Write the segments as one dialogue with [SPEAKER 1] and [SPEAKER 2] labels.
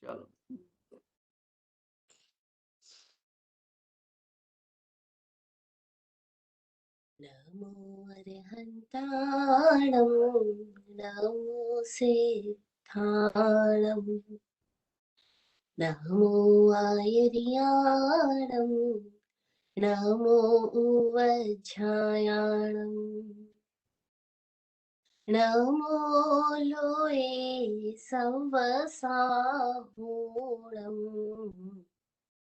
[SPEAKER 1] चलो।
[SPEAKER 2] नमो अरहन्ताणं नमो सिद्धाणं नमो आयर्याणं नमो उवज्झायाणं नमो लोये संवसाहूणम्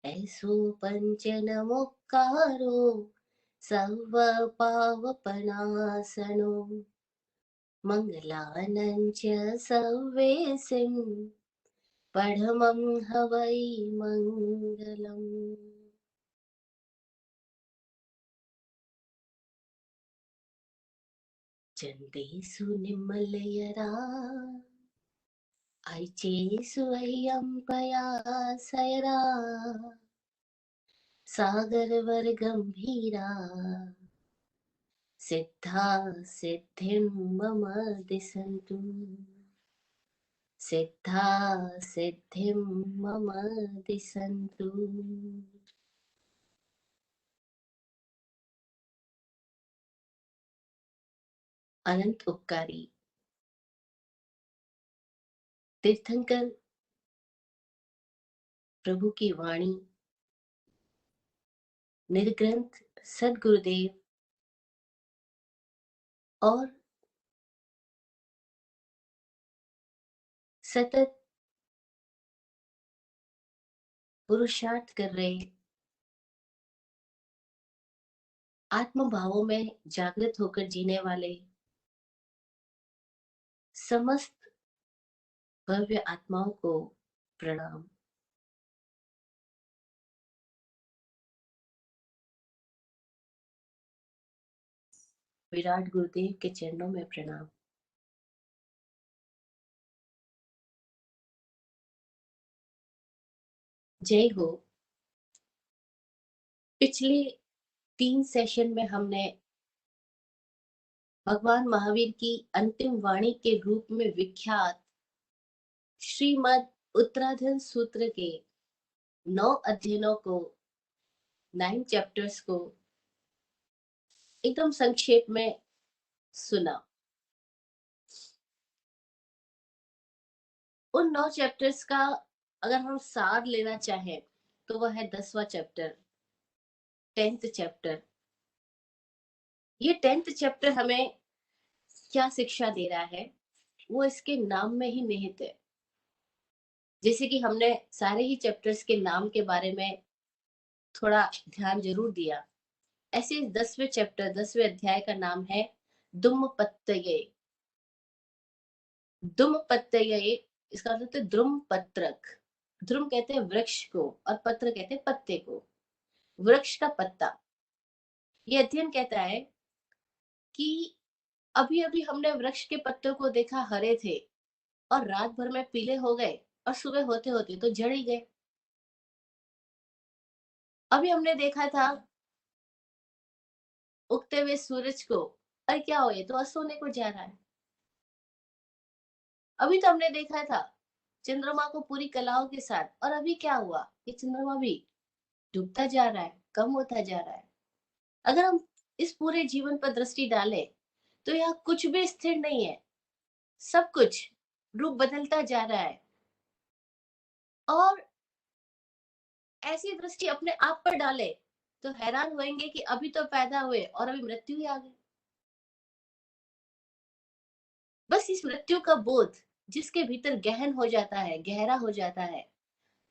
[SPEAKER 2] ऐसो पंचनमुक्कारो सर्वपावपनाशनो मङ्गलानं च सर्वेसिं परमं हवै मङ्गलम्। चन्देषु निम्मलयरा ऐचेषु अय्यं पयासयरा सागरवर्गम्भीरा सिद्धा सिद्धिं मम दिशन्तु सिद्धा सिद्धिं मम दिशन्तु। अनंत उपकारी तीर्थंकर प्रभु की वाणी निर्ग्रंथ सदगुरुदेव और सतत पुरुषार्थ कर रहे आत्म भावों में जागृत होकर जीने वाले समस्त भव्य आत्माओं को प्रणाम। विराट गुरुदेव के चरणों में प्रणाम। जय हो। पिछले 3 सेशन में हमने भगवान महावीर की अंतिम वाणी के रूप में विख्यात श्रीमद् उत्तराधन सूत्र के 9 अध्ययनों को 9 चैप्टर्स को एकदम संक्षेप में सुना। उन 9 चैप्टर्स का अगर हम सार लेना चाहें तो वह है 10वां चैप्टर, 10th चैप्टर। ये 10th चैप्टर हमें क्या शिक्षा दे रहा है वो इसके नाम में ही निहित है। जैसे कि हमने सारे ही चैप्टर्स के नाम के बारे में थोड़ा ध्यान जरूर दिया, ऐसे 10वें चैप्टर 10वें अध्याय का नाम है दुम्मपत्तये। दुम्मपत्तये इसका अर्थ है द्रुम पत्रक। ध्रुम कहते हैं वृक्ष को और पत्र कहते हैं पत्ते को, वृक्ष का पत्ता। ये अध्ययन कहता है कि अभी अभी हमने वृक्ष के पत्तों को देखा हरे थे और रात भर में पीले हो गए और सुबह होते होते तो झड़ ही गए। अभी हमने देखा था उगते हुए सूरज को, अरे क्या हो ये तो अस्त होने को जा रहा है। अभी तो हमने देखा था चंद्रमा को पूरी कलाओं के साथ, और अभी क्या हुआ, ये चंद्रमा भी डूबता जा रहा है, कम होता जा रहा है। अगर हम इस पूरे जीवन पर दृष्टि डालें तो यहाँ कुछ भी स्थिर नहीं है, सब कुछ रूप बदलता जा रहा है। और ऐसी दृष्टि अपने आप पर डाले तो हैरान होंगे कि अभी तो पैदा हुए और अभी मृत्यु ही आ गई। बस इस मृत्यु का बोध जिसके भीतर गहन हो जाता है, गहरा हो जाता है,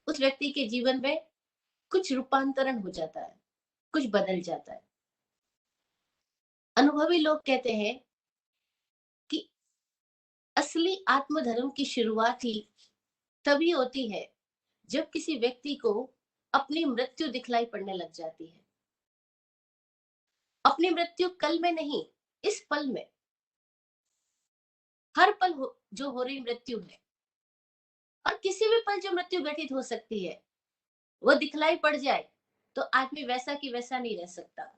[SPEAKER 2] उस व्यक्ति के जीवन में कुछ रूपांतरण हो जाता है, कुछ बदल जाता है। अनुभवी लोग कहते हैं कि असली आत्मधर्म की शुरुआत ही तभी होती है जब किसी व्यक्ति को अपनी मृत्यु दिखलाई पड़ने लग जाती है। अपनी मृत्यु कल में नहीं, इस पल में। हर पल जो हो रही मृत्यु है, और किसी भी पल जो मृत्यु घटित हो सकती है, वो दिखलाई पड़ जाए तो आदमी वैसा की वैसा नहीं रह सकता।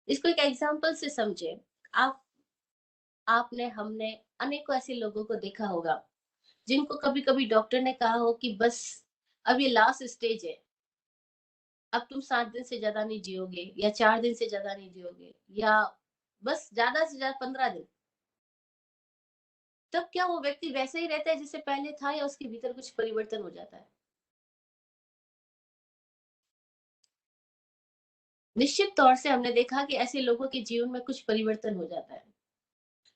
[SPEAKER 2] इसको एक एग्जांपल से समझे। आप आपने हमने अनेकों ऐसे लोगों को देखा होगा जिनको कभी कभी डॉक्टर ने कहा हो कि बस अब ये लास्ट स्टेज है, अब तुम 7 दिन से ज्यादा नहीं जियोगे या 4 दिन से ज्यादा नहीं जियोगे, या बस ज्यादा से ज्यादा 15 दिन, तब क्या वो व्यक्ति वैसे ही रहता है जैसे पहले था, या उसके भीतर कुछ परिवर्तन हो जाता है? निश्चित तौर से हमने देखा कि ऐसे लोगों के जीवन में कुछ परिवर्तन हो जाता है,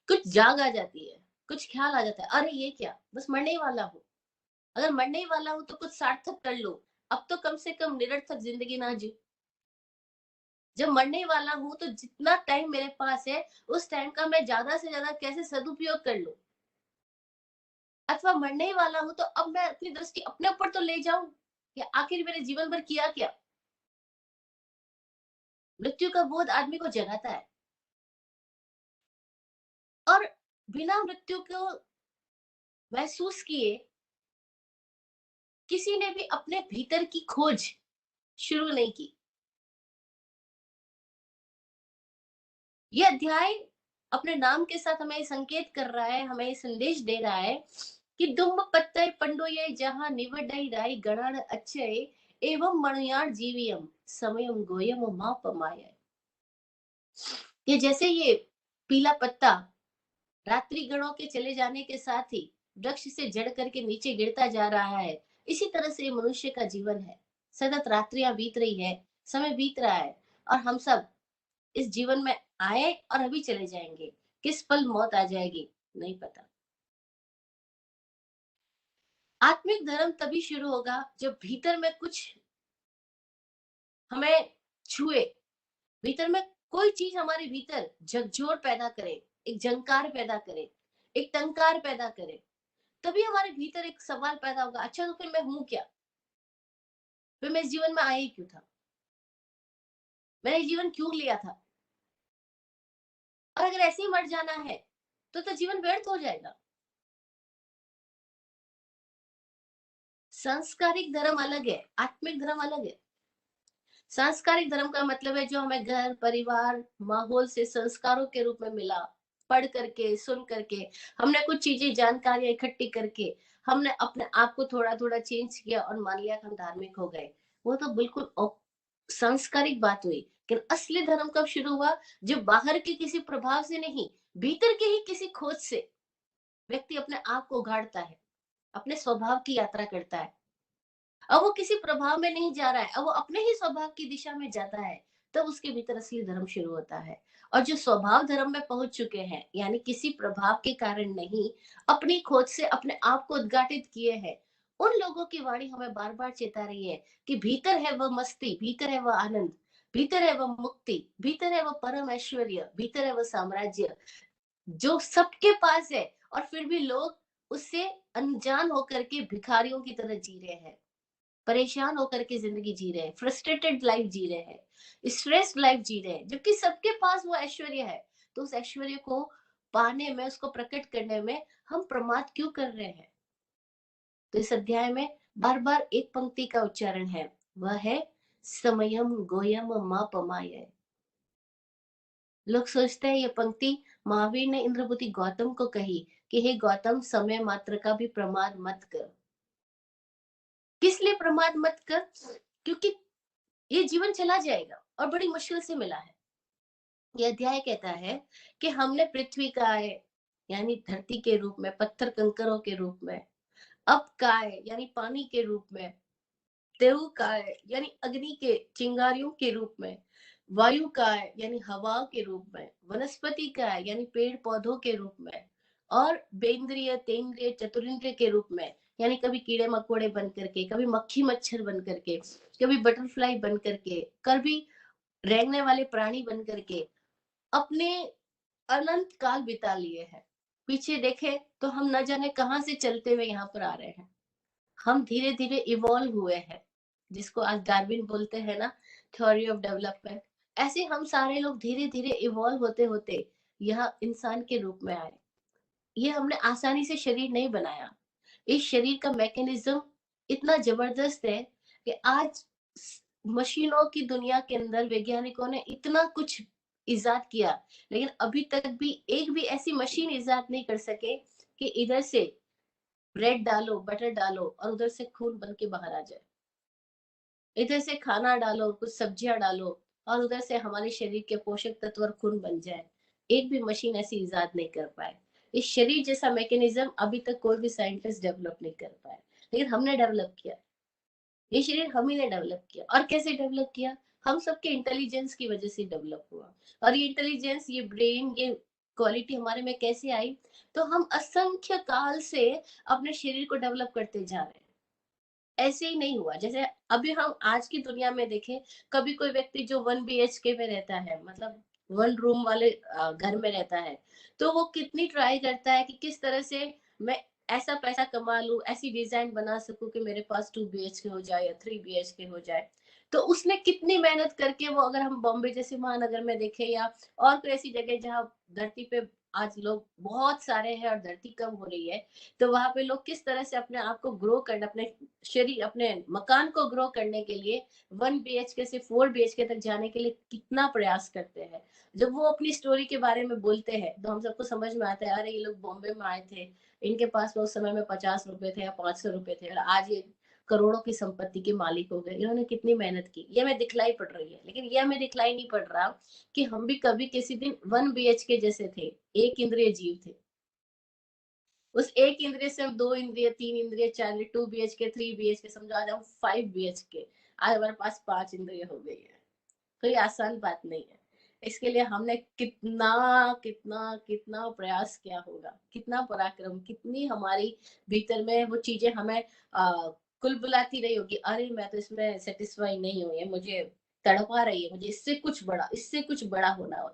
[SPEAKER 2] कुछ जाग आ जाती है, कुछ ख्याल आ जाता है, अरे ये क्या, बस मरने ही वाला हूँ। अगर मरने ही वाला हूँ तो कुछ सार्थक कर लो, अब तो कम से कम निरर्थक जिंदगी ना जी। जब मरने ही वाला हूँ तो जितना टाइम मेरे पास है, उस टाइम का मैं ज्यादा से ज्यादा कैसे सदुपयोग कर लूं। अथवा मरने ही वाला हूँ तो अब मैं अपनी दृष्टि अपने ऊपर तो ले जाऊं, कि आखिर मेरे जीवन भर किया क्या। मृत्यु का बोध आदमी को जगाता है, और बिना मृत्यु को महसूस किए किसी ने भी अपने भीतर की खोज शुरू नहीं की। ये अध्याय अपने नाम के साथ हमें संकेत कर रहा है, हमें संदेश दे रहा है कि दुम पत्तय पंडोये जहां निवडई राई गणन अच्छय एवं मणुयार जीवियम समयम गोयम मां पमाय। ये जैसे ये पीला पत्ता रात्रि गणों के चले जाने के साथ ही वृक्ष से जड़ करके नीचे गिरता जा रहा है, इसी तरह से मनुष्य का जीवन है। सतत रात्रियां बीत रही है, समय बीत रहा है, और हम सब इस जीवन में आए और अभी चले जाएंगे। किस पल मौत आ जाएगी नहीं पता। आत्मिक धर्म तभी शुरू होगा जब भीतर में कुछ हमें छुए, भीतर में कोई चीज हमारे भीतर झकझोर पैदा करे, एक झंकार पैदा करे, एक टंकार पैदा करे। तभी हमारे भीतर एक सवाल पैदा होगा, अच्छा तो फिर मैं हूं क्या, फिर मैं इस जीवन में आया ही क्यों था, मैंने जीवन क्यों लिया था। और अगर ऐसे ही मर जाना है तो जीवन व्यर्थ हो जाएगा। सांस्कारिक धर्म अलग है, आत्मिक धर्म अलग है। सांस्कारिक धर्म का मतलब है जो हमें घर परिवार माहौल से संस्कारों के रूप में मिला, पढ़ करके सुन करके, हमने कुछ चीजें जानकारियां इकट्ठी करके हमने अपने आप को थोड़ा थोड़ा चेंज किया और मान लिया कि हम धार्मिक हो गए। वो तो बिल्कुल सांस्कारिक बात हुई। लेकिन असली धर्म कब शुरू हुआ? जब बाहर के किसी प्रभाव से नहीं, भीतर के ही किसी खोज से व्यक्ति अपने आप को उगाड़ता है, अपने स्वभाव की यात्रा करता है। अब वो किसी प्रभाव में नहीं जा रहा है, अब वो अपने ही स्वभाव की दिशा में जाता है, तब उसके भीतर असली धर्म शुरू होता है। और जो स्वभाव धर्म में पहुंच चुके हैं, यानी किसी प्रभाव के कारण नहीं, अपनी खोज से अपने आप को उद्घाटित किए हैं, उन लोगों की वाणी हमें बार बार चेता रही है कि भीतर है वह मस्ती, भीतर है वह आनंद, भीतर है वह मुक्ति, भीतर है वह परम ऐश्वर्य, भीतर है वह साम्राज्य जो सबके पास है, और फिर भी लोग उससे अनजान होकर के भिखारियों की तरह जी रहे हैं, परेशान होकर के जिंदगी जी रहे हैं, फ्रस्ट्रेटेड लाइफ जी रहे हैं, स्ट्रेस्ड लाइफ जी रहे हैं, जबकि सबके पास वो ऐश्वर्य है। तो उस ऐश्वर्य को पाने में, उसको प्रकट करने में हम प्रमाद क्यों कर रहे हैं? तो इस अध्याय में बार बार एक पंक्ति का उच्चारण है, वह है समयम गोयम मा पमाय। लोग सोचते हैं ये पंक्ति महावीर ने इंद्रपुति गौतम को कही कि हे गौतम, समय मात्र का भी प्रमाद मत कर। किस लिए प्रमाद मत कर? क्योंकि ये जीवन चला जाएगा और बड़ी मुश्किल से मिला है। ये अध्याय कहता है कि हमने पृथ्वी काय यानी धरती के रूप में, पत्थर कंकरों के रूप में, अप काय यानी पानी के रूप में, देव काय यानी अग्नि के चिंगारियों के रूप में, वायु काय यानी हवा के रूप में, वनस्पति काय यानी पेड़ पौधों के रूप में, और बेंद्रिय तेंद्रिय चतुरिंद्रिय के रूप में, यानी कभी कीड़े मकोड़े बन करके, कभी मक्खी मच्छर बन करके, कभी बटरफ्लाई बन करके, कभी रेंगने वाले प्राणी बन करके अपने अनंत काल बिता लिए हैं। पीछे देखे तो हम न जाने कहां से चलते हुए यहाँ पर आ रहे हैं। हम धीरे धीरे इवॉल्व हुए हैं, जिसको आज डार्विन बोलते हैं ना, थ्योरी ऑफ डेवलपमेंट। ऐसे हम सारे लोग धीरे धीरे इवॉल्व होते होते यहाँ इंसान के रूप में आए। ये हमने आसानी से शरीर नहीं बनाया। इस शरीर का मैकेनिज्म इतना जबरदस्त है कि आज मशीनों की दुनिया के अंदर वैज्ञानिकों ने इतना कुछ इजाद किया, लेकिन अभी तक भी एक भी ऐसी मशीन इजाद नहीं कर सके कि इधर से ब्रेड डालो, बटर डालो और उधर से खून बन के बाहर आ जाए। इधर से खाना डालो, कुछ सब्जियां डालो और उधर से हमारे शरीर के पोषक तत्व और खून बन जाए। एक भी मशीन ऐसी इजाद नहीं कर पाए। इस शरीर जैसा मैकेनिज्म अभी तक कोई भी साइंटिस्ट डेवलप नहीं कर पाए, लेकिन हमने डेवलप किया। ये शरीर हम ही ने डेवलप किया। और कैसे डेवलप किया? हम सबके इंटेलिजेंस की वजह से डेवलप हुआ। और ये इंटेलिजेंस, ये ब्रेन, ये क्वालिटी हमारे में कैसे आई? तो हम असंख्य काल से अपने शरीर को डेवलप करते जा रहे हैं। ऐसे ही नहीं हुआ। जैसे अभी हम आज की दुनिया में देखें, कभी कोई व्यक्ति जो 1 बीएचके में रहता है, मतलब 1 रूम वाले घर में रहता है, तो वो कितनी ट्राई करता है कि किस तरह से मैं ऐसा पैसा कमा लूँ, ऐसी डिज़ाइन बना सकूँ कि मेरे पास 2 बीएचके हो जाए या 3 बीएचके हो जाए। तो उसने कितनी मेहनत करके वो, अगर हम बॉम्बे जैसे महानगर में देखें या और कोई ऐसी जगह जहाँ धरती पे आज लोग बहुत सारे हैं और धरती कम हो रही है, तो वहाँ पे लोग किस तरह से अपने आप को ग्रो करना, अपने शरीर, अपने मकान को ग्रो करने के लिए 1 बीएचके से 4 बीएचके तक जाने के लिए कितना प्रयास करते हैं। जब वो अपनी स्टोरी के बारे में बोलते हैं तो हम सबको समझ में आता है, अरे ये लोग बॉम्बे में आए थे, इनके पास वो उस समय में 50 रुपए थे या 500 रुपए थे और आज ये करोड़ों की संपत्ति के मालिक हो गए। इन्होंने कितनी मेहनत की, ये हमें दिखलाई पड़ रही है। लेकिन ये हमें दिखलाई नहीं पड़ रहा कि हम भी कभी किसी दिन 1 बीएचके जैसे थे, एक इंद्रिय जीव थे। उस एक इंद्रिय से हम 2 इंद्रिय, 3 इंद्रिय, 4 इंद्रिय, 2 बीएचके, 3 बीएचके, समझो आज हम 5 बीएचके, आज हमारे पास 5 इंद्रिय हो गई है। तो ये आसान बात नहीं है। इसके लिए हमने कितना कितना कितना प्रयास किया होगा, कितना पराक्रम, कितनी हमारी भीतर में वो चीजें हमें कुलबुलाती रही होगी, अरे मैं तो इसमें सेटिस्फाई नहीं हुई है, मुझे तड़पा रही है, मुझे इससे कुछ बड़ा, इससे कुछ बड़ा होना हो।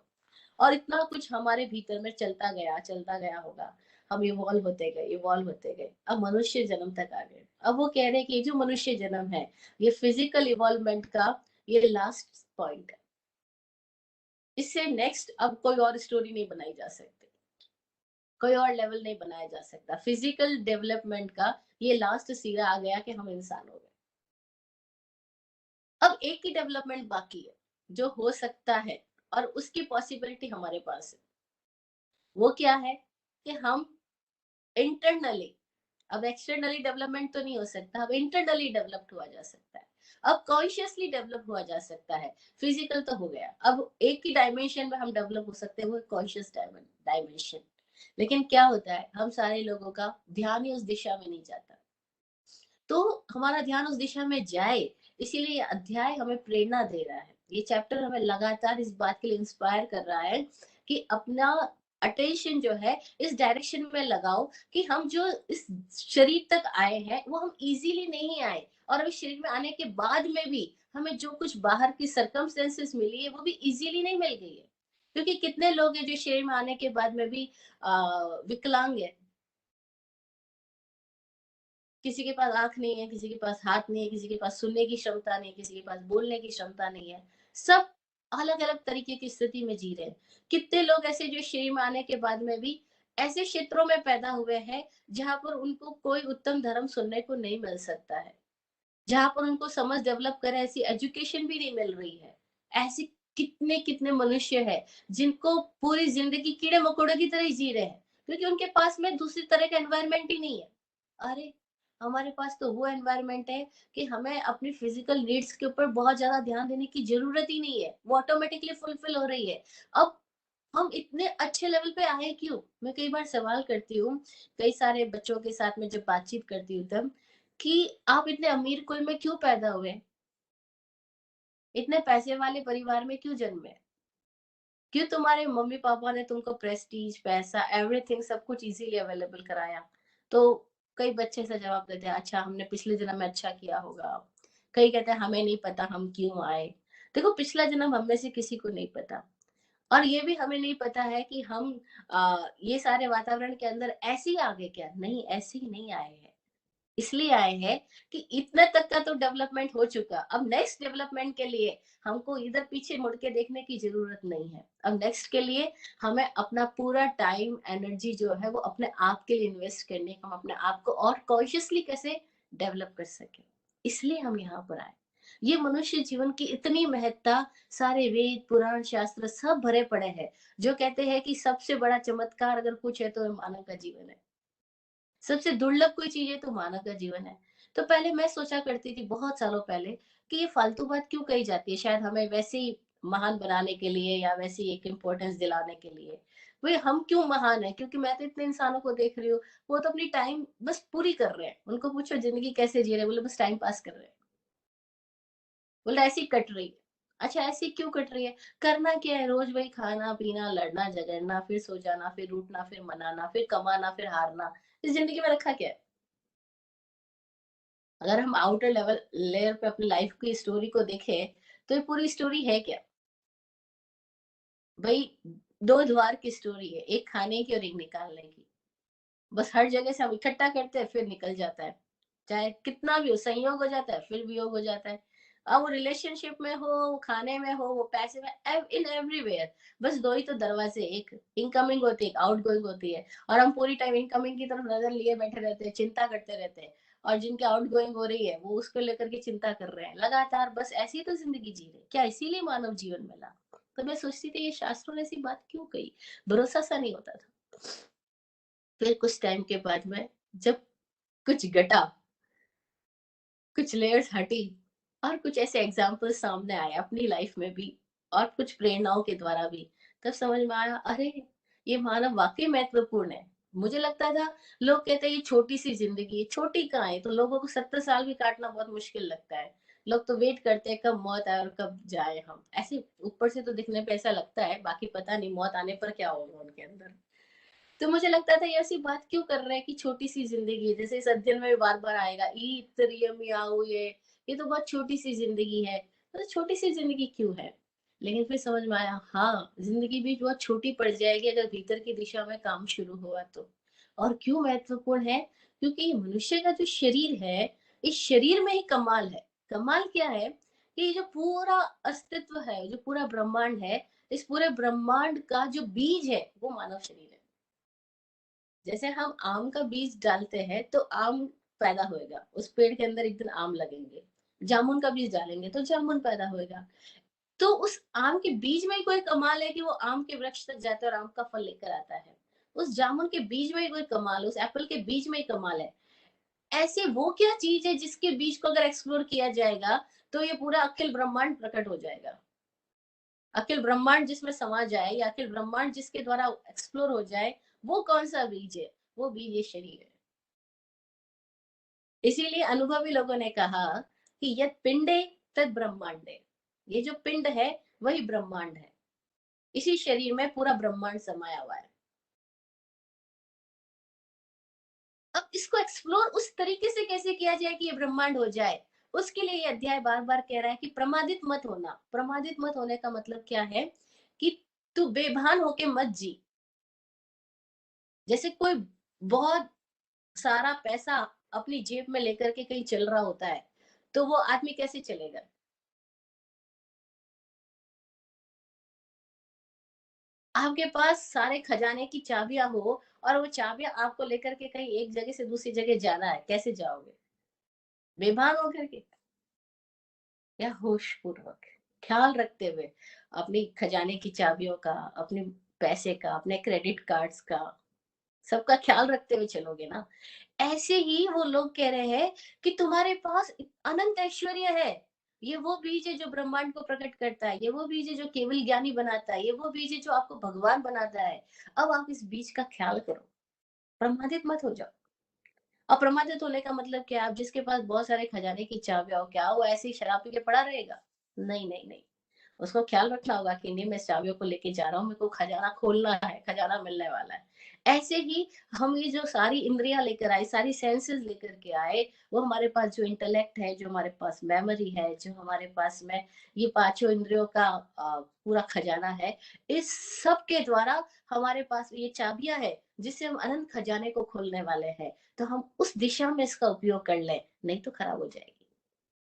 [SPEAKER 2] और इतना कुछ हमारे भीतर में चलता गया होगा। हम इवॉल्व होते गए, इवॉल्व होते गए, अब मनुष्य जन्म तक आ गए। अब वो कह रहे हैं कि ये जो मनुष्य जन्म है, ये फिजिकल इवॉल्वमेंट का ये लास्ट पॉइंट है। इससे नेक्स्ट अब कोई और स्टोरी नहीं बनाई जा सकती, कोई और लेवल नहीं बनाया जा सकता। फिजिकल डेवलपमेंट का ये लास्ट सिरा आ गया कि हम इंसान हो गए। अब एक ही डेवलपमेंट बाकी है जो हो सकता है, और उसकी पॉसिबिलिटी हमारे पास है। वो क्या है? कि हम इंटरनली, अब एक्सटर्नली डेवलपमेंट तो नहीं हो सकता, अब इंटरनली डेवलप्ड हुआ जा सकता है। अब कॉन्शियसली डेवलप हुआ जा सकता है। फिजिकल तो हो गया, अब एक ही डायमेंशन में हम डेवलप हो सकते हैं, वो कॉन्शियस डायमेंशन। लेकिन क्या होता है, हम सारे लोगों का ध्यान ही उस दिशा में नहीं जाता। तो हमारा ध्यान उस दिशा में जाए, इसीलिए ये अध्याय हमें प्रेरणा दे रहा है। ये चैप्टर हमें लगातार इस बात के लिए इंस्पायर कर रहा है कि अपना अटेंशन जो है इस डायरेक्शन में लगाओ कि हम जो इस शरीर तक आए हैं वो हम इजीली नहीं आए, और अभी शरीर में आने के बाद में भी हमें जो कुछ बाहर की सर्कमस्टेंसेस मिली है वो भी इजीली नहीं मिल गई है। क्योंकि कितने लोग हैं जो शरीर में आने के बाद में भी विकलांग है। किसी के पास आँख नहीं है, किसी के पास हाथ नहीं है, किसी के पास सुनने की क्षमता नहीं है, किसी के पास बोलने की क्षमता नहीं है। सब अलग-अलग तरीके की स्थिति में जी रहे हैं। कितने लोग ऐसे जो शरीर में आने के बाद में भी ऐसे क्षेत्रों में पैदा हुए हैं, जहाँ पर उनको कोई उत्तम धर्म सुनने को नहीं मिल सकता है। जहाँ पर उनको समझ डेवलप करे ऐसी एजुकेशन भी नहीं मिल रही है। ऐसे कितने-कितने मनुष्य हैं, जिनको पूरी ज़िंदगी कीड़े-मकोड़ों की तरह ही जी रहे हैं, क्योंकि उनके पास में दूसरी तरह का एनवायरनमेंट ही नहीं है। अरे! हमारे पास तो वो एनवायरनमेंट है कि हमें अपनी फिजिकल नीड्स के ऊपर बहुत ज़्यादा ध्यान देने की ज़रूरत ही नहीं है, वो ऑटोमेटिकली फुलफिल हो रही है। अब हम इतने अच्छे लेवल पे आए क्यों? मैं कई बार सवाल करती हूँ, कई सारे बच्चों के साथ में जब बातचीत करती हूँ तब, कि आप इतने अमीर कुल में क्यों पैदा हुए? इतने पैसे वाले परिवार में क्यों जन्मे? क्यों तुम्हारे मम्मी-पापा ने तुमको प्रेस्टीज, पैसा, एवरीथिंग सब कुछ इज़िली अवेलेबल कराया? तो कई बच्चे ऐसा जवाब देते हैं, अच्छा हमने पिछले जन्म में अच्छा किया होगा। कई कहते हैं हमें नहीं पता हम क्यों आए। देखो, पिछला जन्म हम में से किसी को नहीं पता। और ये भी हमें नहीं पता है कि हम ये सारे वातावरण के अंदर ऐसे ही आ गए क्या? नहीं, ऐसे ही नहीं आए हैं। इसलिए आए हैं कि इतने तक का तो डेवलपमेंट हो चुका। अब नेक्स्ट डेवलपमेंट के लिए हमको इधर पीछे मुड़ के देखने की ज़रूरत नहीं है। अब नेक्स्ट के लिए हमें अपना पूरा टाइम, एनर्जी जो है वो अपने आप के लिए इन्वेस्ट करने का, हम अपने आप को और कॉन्शियसली कैसे डेवलप कर सकें। इसलिए हम यहाँ पर आए। ये मनुष्य जीवन की इतनी महत्ता, सारे वेद, पुराण, शास्त्र सब भरे पड़े हैं, जो कहते हैं कि सबसे बड़ा चमत्कार अगर कुछ है तो मानव का जीवन है। सबसे दुर्लभ कोई चीज है तो मानव का जीवन है। तो पहले मैं सोचा करती थी बहुत सालों पहले कि ये फालतू बात क्यों कही जाती है, शायद हमें वैसे ही महान बनाने के लिए या वैसे ही एक इम्पोर्टेंस दिलाने के लिए। भाई हम क्यों महान है, क्योंकि मैं तो इतने इंसानों को देख रही हूँ, वो तो अपनी टाइम बस पूरी कर रहे हैं, उनको पूछो जिंदगी कैसे जी रहे हैं, बोले बस टाइम पास कर रहे हैं, बोले ऐसी कट रही है। अच्छा ऐसी क्यों कट रही है, करना क्या है, रोज वही खाना पीना लड़ना झगड़ना फिर सो जाना फिर उठना फिर मनाना फिर कमाना फिर हारना, इस जिंदगी में रखा क्या है। अगर हम आउटर लेवल लेयर पे अपनी लाइफ की स्टोरी को देखें तो ये पूरी स्टोरी है क्या, भाई दो द्वार की स्टोरी है, एक खाने की और एक निकालने की। बस हर जगह से हम इकट्ठा करते हैं फिर निकल जाता है, चाहे कितना भी हो, संयोग हो जाता है फिर वियोग हो जाता है। अब वो रिलेशनशिप में हो, वो खाने में हो, वो पैसे में, इन एवरीवेयर बस दो ही तो दरवाजे, एक इनकमिंग होती है एक आउटगोइंग होती है, और हम पूरी टाइम इनकमिंग की तरफ नजर लिए बैठे रहते हैं, चिंता करते रहते हैं, और जिनके आउटगोइंग हो रही है वो उसको लेकर के चिंता कर रहे हैं लगातार, बस ऐसी ही तो जिंदगी जी रहे, क्या इसीलिए मानव जीवन मिला। तो मैं सोचती थी ये शास्त्रों ने ऐसी बात क्यों कही, भरोसा सा नहीं होता था। फिर कुछ टाइम के बाद में जब कुछ घटा, कुछ लेयर्स हटी, और कुछ ऐसे एग्जाम्पल सामने आए अपनी लाइफ में भी और कुछ प्रेरणाओं के द्वारा भी, तब समझ में आया अरे ये मानव वाकई महत्वपूर्ण है। मुझे लगता था, लोग कहते हैं ये छोटी सी जिंदगी है, छोटी कहाँ है, तो लोगों को 70 साल भी काटना बहुत मुश्किल लगता है। लोग तो वेट करते हैं कब मौत आए और कब जाए, हम ऐसे ऊपर से तो दिखने पे ऐसा लगता है, बाकी पता नहीं मौत आने पर क्या होगा उनके अंदर। तो मुझे लगता था ये ऐसी बात क्यों कर रहे हैं कि छोटी सी जिंदगी है, जैसे इस अध्ययन में भी बार बार आएगा ईतरियम याऊ ये तो बहुत छोटी सी जिंदगी है, तो छोटी सी जिंदगी क्यों है। लेकिन फिर समझ में आया हाँ जिंदगी भी बहुत छोटी पड़ जाएगी अगर भीतर की दिशा में काम शुरू हुआ तो। और क्यों महत्वपूर्ण है, क्योंकि ये मनुष्य का जो शरीर है, इस शरीर में ही कमाल है। कमाल क्या है कि ये जो पूरा अस्तित्व है, जो पूरा ब्रह्मांड है, इस पूरे ब्रह्मांड का जो बीज है वो मानव शरीर है। जैसे हम आम का बीज डालते हैं तो आम पैदा होएगा, उस पेड़ के अंदर एक दिन आम लगेंगे। जामुन का बीज डालेंगे तो जामुन पैदा होएगा। तो उस आम के बीज में ही कोई कमाल है कि वो आम के वृक्ष तक जाता है और आम का फल लेकर आता है। उस जामुन के बीज में ही कोई कमाल, उस एप्पल के बीज में ही कमाल है। ऐसे वो क्या चीज है जिसके बीज को अगर एक्सप्लोर किया जाएगा तो ये पूरा अखिल ब्रह्मांड प्रकट हो जाएगा। अखिल ब्रह्मांड जिसमें समा जाए या अखिल ब्रह्मांड जिसके द्वारा एक्सप्लोर हो जाए, वो कौन सा बीज है, वो बीज ये शरीर है। इसीलिए अनुभवी लोगों ने कहा कि यद पिंडे तद ब्रह्मांडे, ये जो पिंड है वही ब्रह्मांड है, इसी शरीर में पूरा ब्रह्मांड समाया हुआ है। अब इसको एक्सप्लोर उस तरीके से कैसे किया जाए कि ये ब्रह्मांड हो जाए, उसके लिए ये अध्याय बार बार कह रहा है कि प्रमादित मत होना। प्रमादित मत होने का मतलब क्या है कि तू बेभान होके मत जी। जैसे कोई बहुत सारा पैसा अपनी जेब में लेकर के कहीं चल रहा होता है, तो वो आदमी कैसे चलेगा। आपके पास सारे खजाने की चाबियां हो और वो चाबियां आपको लेकर के कहीं एक जगह से दूसरी जगह जाना है, कैसे जाओगे, बेभान होकर के या होश पूर्वक, ख्याल रखते हुए अपनी खजाने की चाबियों का, अपने पैसे का, अपने क्रेडिट कार्ड्स का, सबका ख्याल रखते हुए चलोगे ना। ऐसे ही वो लोग कह रहे हैं कि तुम्हारे पास अनंत ऐश्वर्य है, ये वो बीज है जो ब्रह्मांड को प्रकट करता है, ये वो बीज है जो केवल ज्ञानी बनाता है, ये वो बीज है जो आपको भगवान बनाता है। अब आप इस बीज का ख्याल करो, प्रमादित मत हो जाओ। अप्रमादित होने का मतलब क्या है? आप जिसके पास बहुत सारे खजाने की चाबियां हो, क्या वो ऐसे ही शराब पी के पड़ा रहेगा? नहीं नहीं नहीं, उसको ख्याल रखना होगा कि नहीं मैं इस चाबियों को लेके जा रहा हूँ, मेरे को खजाना खोलना है, खजाना मिलने वाला है। ऐसे ही हम ये जो सारी इंद्रियां लेकर आए, सारी सेंसेस लेकर के आए, वो हमारे पास जो इंटेलेक्ट है, जो हमारे पास मेमोरी है, जो हमारे पास में ये पांचों इंद्रियों का पूरा खजाना है, इस सब के द्वारा हमारे पास ये चाबियां है जिससे हम अनंत खजाने को खोलने वाले हैं। तो हम उस दिशा में इसका उपयोग कर लें, नहीं तो खराब हो जाएगी।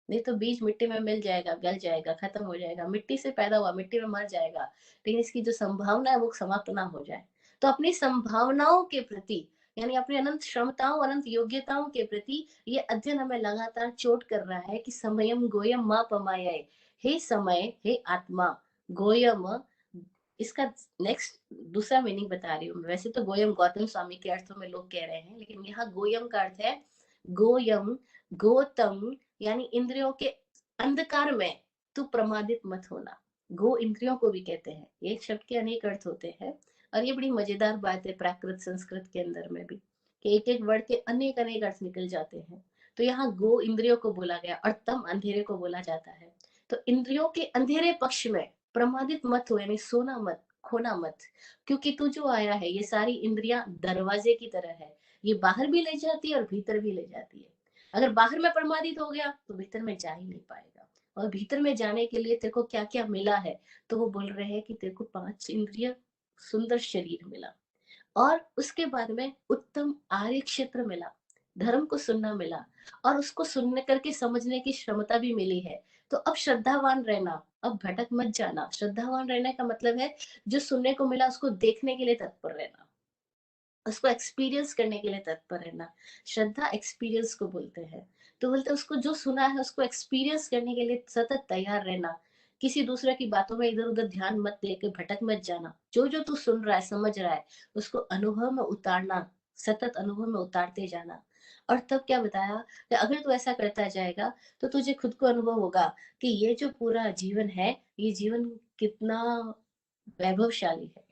[SPEAKER 2] नहीं तो बीज मिट्टी में मिल जाएगा, गल जाएगा, खत्म हो जाएगा, मिट्टी से पैदा हुआ मिट्टी में मर जाएगा। लेकिन इसकी जो संभावना है वो समाप्त ना हो जाए। तो अपनी संभावनाओं के प्रति, यानी अपनी अनंत क्षमताओं, अनंत योग्यताओं के प्रति ये अध्ययन हमें लगातार चोट कर रहा है कि समयम गोयम माँ पमाये, हे समय, हे आत्मा, गोयम इसका नेक्स्ट दूसरा मीनिंग बता रही हूँ। वैसे तो गोयम गौतम स्वामी के अर्थों में लोग कह रहे हैं, लेकिन यहाँ गोयम का अर्थ है गोयम, गौतम, यानी इंद्रियों के अंधकार में तू प्रमादित मत होना। गो इंद्रियों को भी कहते हैं, एक शब्द के अनेक अर्थ होते हैं। और ये बड़ी मजेदार बात है प्राकृत संस्कृत के अंदर में भी, कि एक एक वर्ड के अनेक अनेक अर्थ निकल जाते हैं। तो यहाँ गो इंद्रियों को बोला गया और तम अंधेरे को बोला जाता है। तो इंद्रियों के अंधेरे पक्ष में प्रमादित मत हो, यानी सोना मत, खोना मत। क्योंकि तू जो आया है, ये सारी इंद्रियां दरवाजे की तरह है, ये बाहर भी ले जाती है और भीतर भी ले जाती है। अगर बाहर में प्रमादित हो गया तो भीतर में जा ही नहीं पाएगा। और भीतर में जाने के लिए तेरे को क्या क्या मिला है, तो वो बोल रहे हैं कि तेरे को 5 इंद्रिय, सुंदर शरीर मिला, और उसके बाद में उत्तम आर्य क्षेत्र मिला, धर्म को सुनना मिला, और उसको सुनने करके समझने की क्षमता भी मिली है। तो अब श्रद्धावान रहना, अब भटक मत जाना। श्रद्धावान रहने का मतलब है जो सुनने को मिला उसको देखने के लिए तत्पर रहना, उसको एक्सपीरियंस करने के लिए तत्पर रहना। श्रद्धा एक्सपीरियंस को बोलते हैं। तो बोलते हैं उसको जो सुना है उसको एक्सपीरियंस करने के लिए सतत तैयार रहना। किसी दूसरे की बातों में इधर उधर ध्यान मत देके भटक मत जाना। जो जो तू सुन रहा है, समझ रहा है, उसको अनुभव में उतारना, सतत अनुभव में उतारते जाना। और तब क्या बताया कि अगर तू ऐसा करता जाएगा तो तुझे खुद को अनुभव होगा कि ये जो पूरा जीवन है, ये जीवन कितना वैभवशाली है।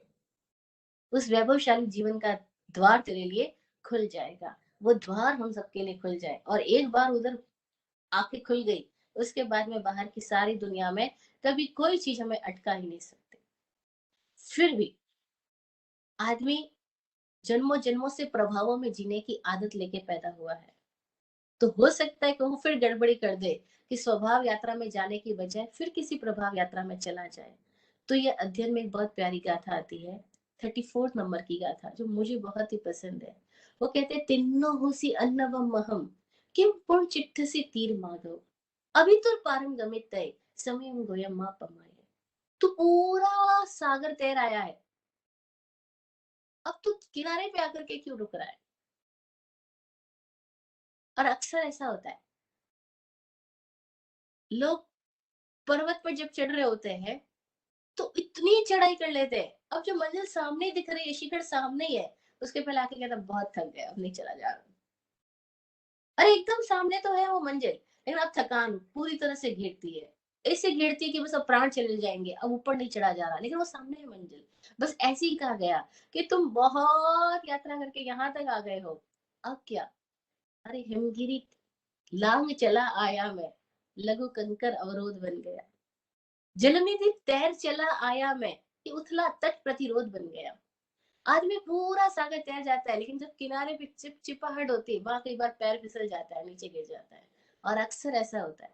[SPEAKER 2] उस वैभवशाली जीवन का द्वार तेरे लिए खुल जाएगा। वो द्वार हम सबके लिए खुल जाए, और एक बार उधर आंखें खुल गई, उसके बाद में बाहर की सारी दुनिया में कभी कोई चीज हमें अटका ही नहीं सकती। फिर भी आदमी जन्मों जन्मों से प्रभावों में जीने की आदत लेके पैदा हुआ है। तो हो सकता है कि वो फिर गड़बड़ी कर दे, कि स्वभाव यात्रा में जाने की बजाय फिर किसी प्रभाव यात्रा में चला जाए। तो ये अध्ययन में एक बहुत प्यारी गाथा आती है, 34 नंबर की गाथा, जो मुझे बहुत ही पसंद है। वो कहते हैं, तिन्नो होसी अन्नवम महम, किम पुण चिट्ठसी तीर माधव, अभी तो पारम गमित तय, समयम गोयम मा पमाय। तू पूरा सागर तैर आया है, अब तू किनारे पे आकर के क्यों रुक रहा है? और अक्सर ऐसा होता है, लोग पर्वत पर जब चढ़ रहे होते हैं तो इतनी चढ़ाई कर लेते हैं, अब जो मंजिल सामने दिख रही है, शिखर सामने ही है, उसके पहले आके कहता बहुत थक गया, अब नहीं चला जा रहा। अरे एकदम सामने तो है वो मंजिल, लेकिन अब थकान पूरी तरह से घेरती है, ऐसे घेरती है कि बस अब प्राण चले जाएंगे, अब ऊपर नहीं चढ़ा जा रहा, लेकिन वो सामने है मंजिल। बस ऐसे ही कहा गया कि तुम बहुत यात्रा करके यहाँ तक आ गए हो, अब क्या? अरे हिमगिरी लांग चला आया मैं, लघु कंकर अवरोध बन गया। जलनिधि तैर चला आया मैं, कि उथला तट प्रतिरोध बन गया। आदमी पूरा सागर तैर जाता है, लेकिन जब किनारे पे चिपचिपाहट होती है, वहां कई बार पैर फिसल जाता है, नीचे गिर जाता है। और अक्सर ऐसा होता है,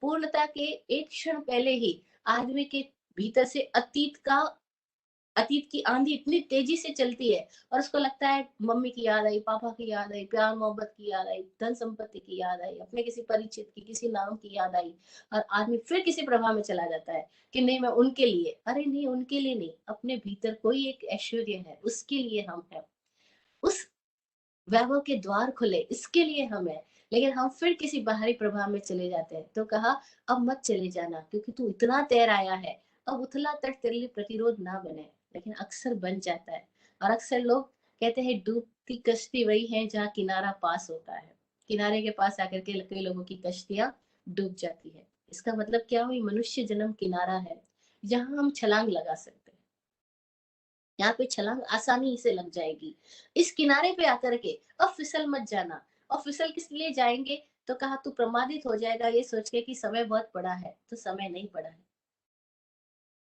[SPEAKER 2] पूर्णता के एक क्षण पहले ही आदमी के भीतर से अतीत की आंधी इतनी तेजी से चलती है, और उसको लगता है मम्मी की याद आई, पापा की याद आई, प्यार मोहब्बत की याद आई, धन संपत्ति की याद आई, अपने किसी परिचित की, किसी नाम की याद आई, और आदमी फिर किसी प्रभाव में चला जाता है कि नहीं मैं उनके लिए, अरे नहीं उनके लिए नहीं, अपने भीतर कोई एक ऐश्वर्य है, उसके लिए हम हैं। उस वैभव के द्वार खुले, इसके लिए हम है। लेकिन हम फिर किसी बाहरी प्रभाव में चले जाते हैं। तो कहा अब मत चले जाना, क्योंकि तू इतना तैर आया है, अब उथला तट तेरे लिए प्रतिरोध ना बने। लेकिन अक्सर बन जाता है। और अक्सर लोग कहते हैं डूबती कश्ती वही है जहाँ किनारा पास होता है। किनारे के पास आकर के कई लोगों की कश्तियां डूब जाती है। इसका मतलब क्या हुई? मनुष्य जन्म किनारा है जहां हम छलांग लगा सकते हैं। यहाँ पे छलांग आसानी से लग जाएगी। इस किनारे पे आकर के अब फिसल मत जाना। और फिसल किस लिए जाएंगे? तो कहा तू प्रमादित हो जाएगा ये सोच के कि समय बहुत पड़ा है, तो समय नहीं पड़ा है।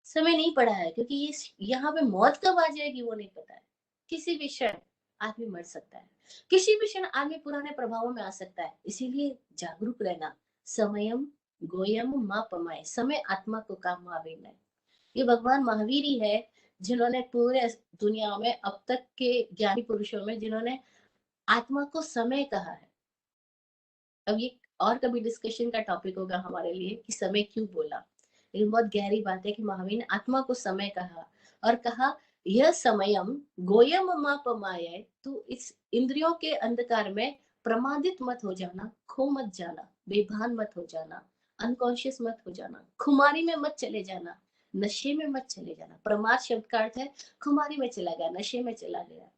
[SPEAKER 2] समय नहीं पड़ा है, क्योंकि ये यहाँ पे मौत कब आ जाएगी वो नहीं पता है। किसी भी क्षण आदमी मर सकता है, किसी भी क्षण आदमी पुराने प्रभावों में आ सकता है। इसीलिए जागरूक रहना। समयम गोयम मा पमाए, समय आत्मा को काम आवे न। ये भगवान महावीर ही है जिन्होंने पूरे दुनिया में अब तक के ज्ञानी पुरुषों में जिन्होंने आत्मा को समय कहा है। अब ये और कभी डिस्कशन का टॉपिक होगा हमारे लिए कि समय क्यों बोला, लेकिन बहुत गहरी बात है कि महावीर ने आत्मा को समय कहा, और कहा यह समयम गोयम मापमाय, तू इस इंद्रियों के अंधकार में प्रमादित मत हो जाना, खो मत जाना, बेभान मत हो जाना, अनकॉन्शियस मत हो जाना, खुमारी में मत चले जाना, नशे में मत चले जाना। प्रमाद शब्द का अर्थ है खुमारी में चला गया, नशे में चला गया,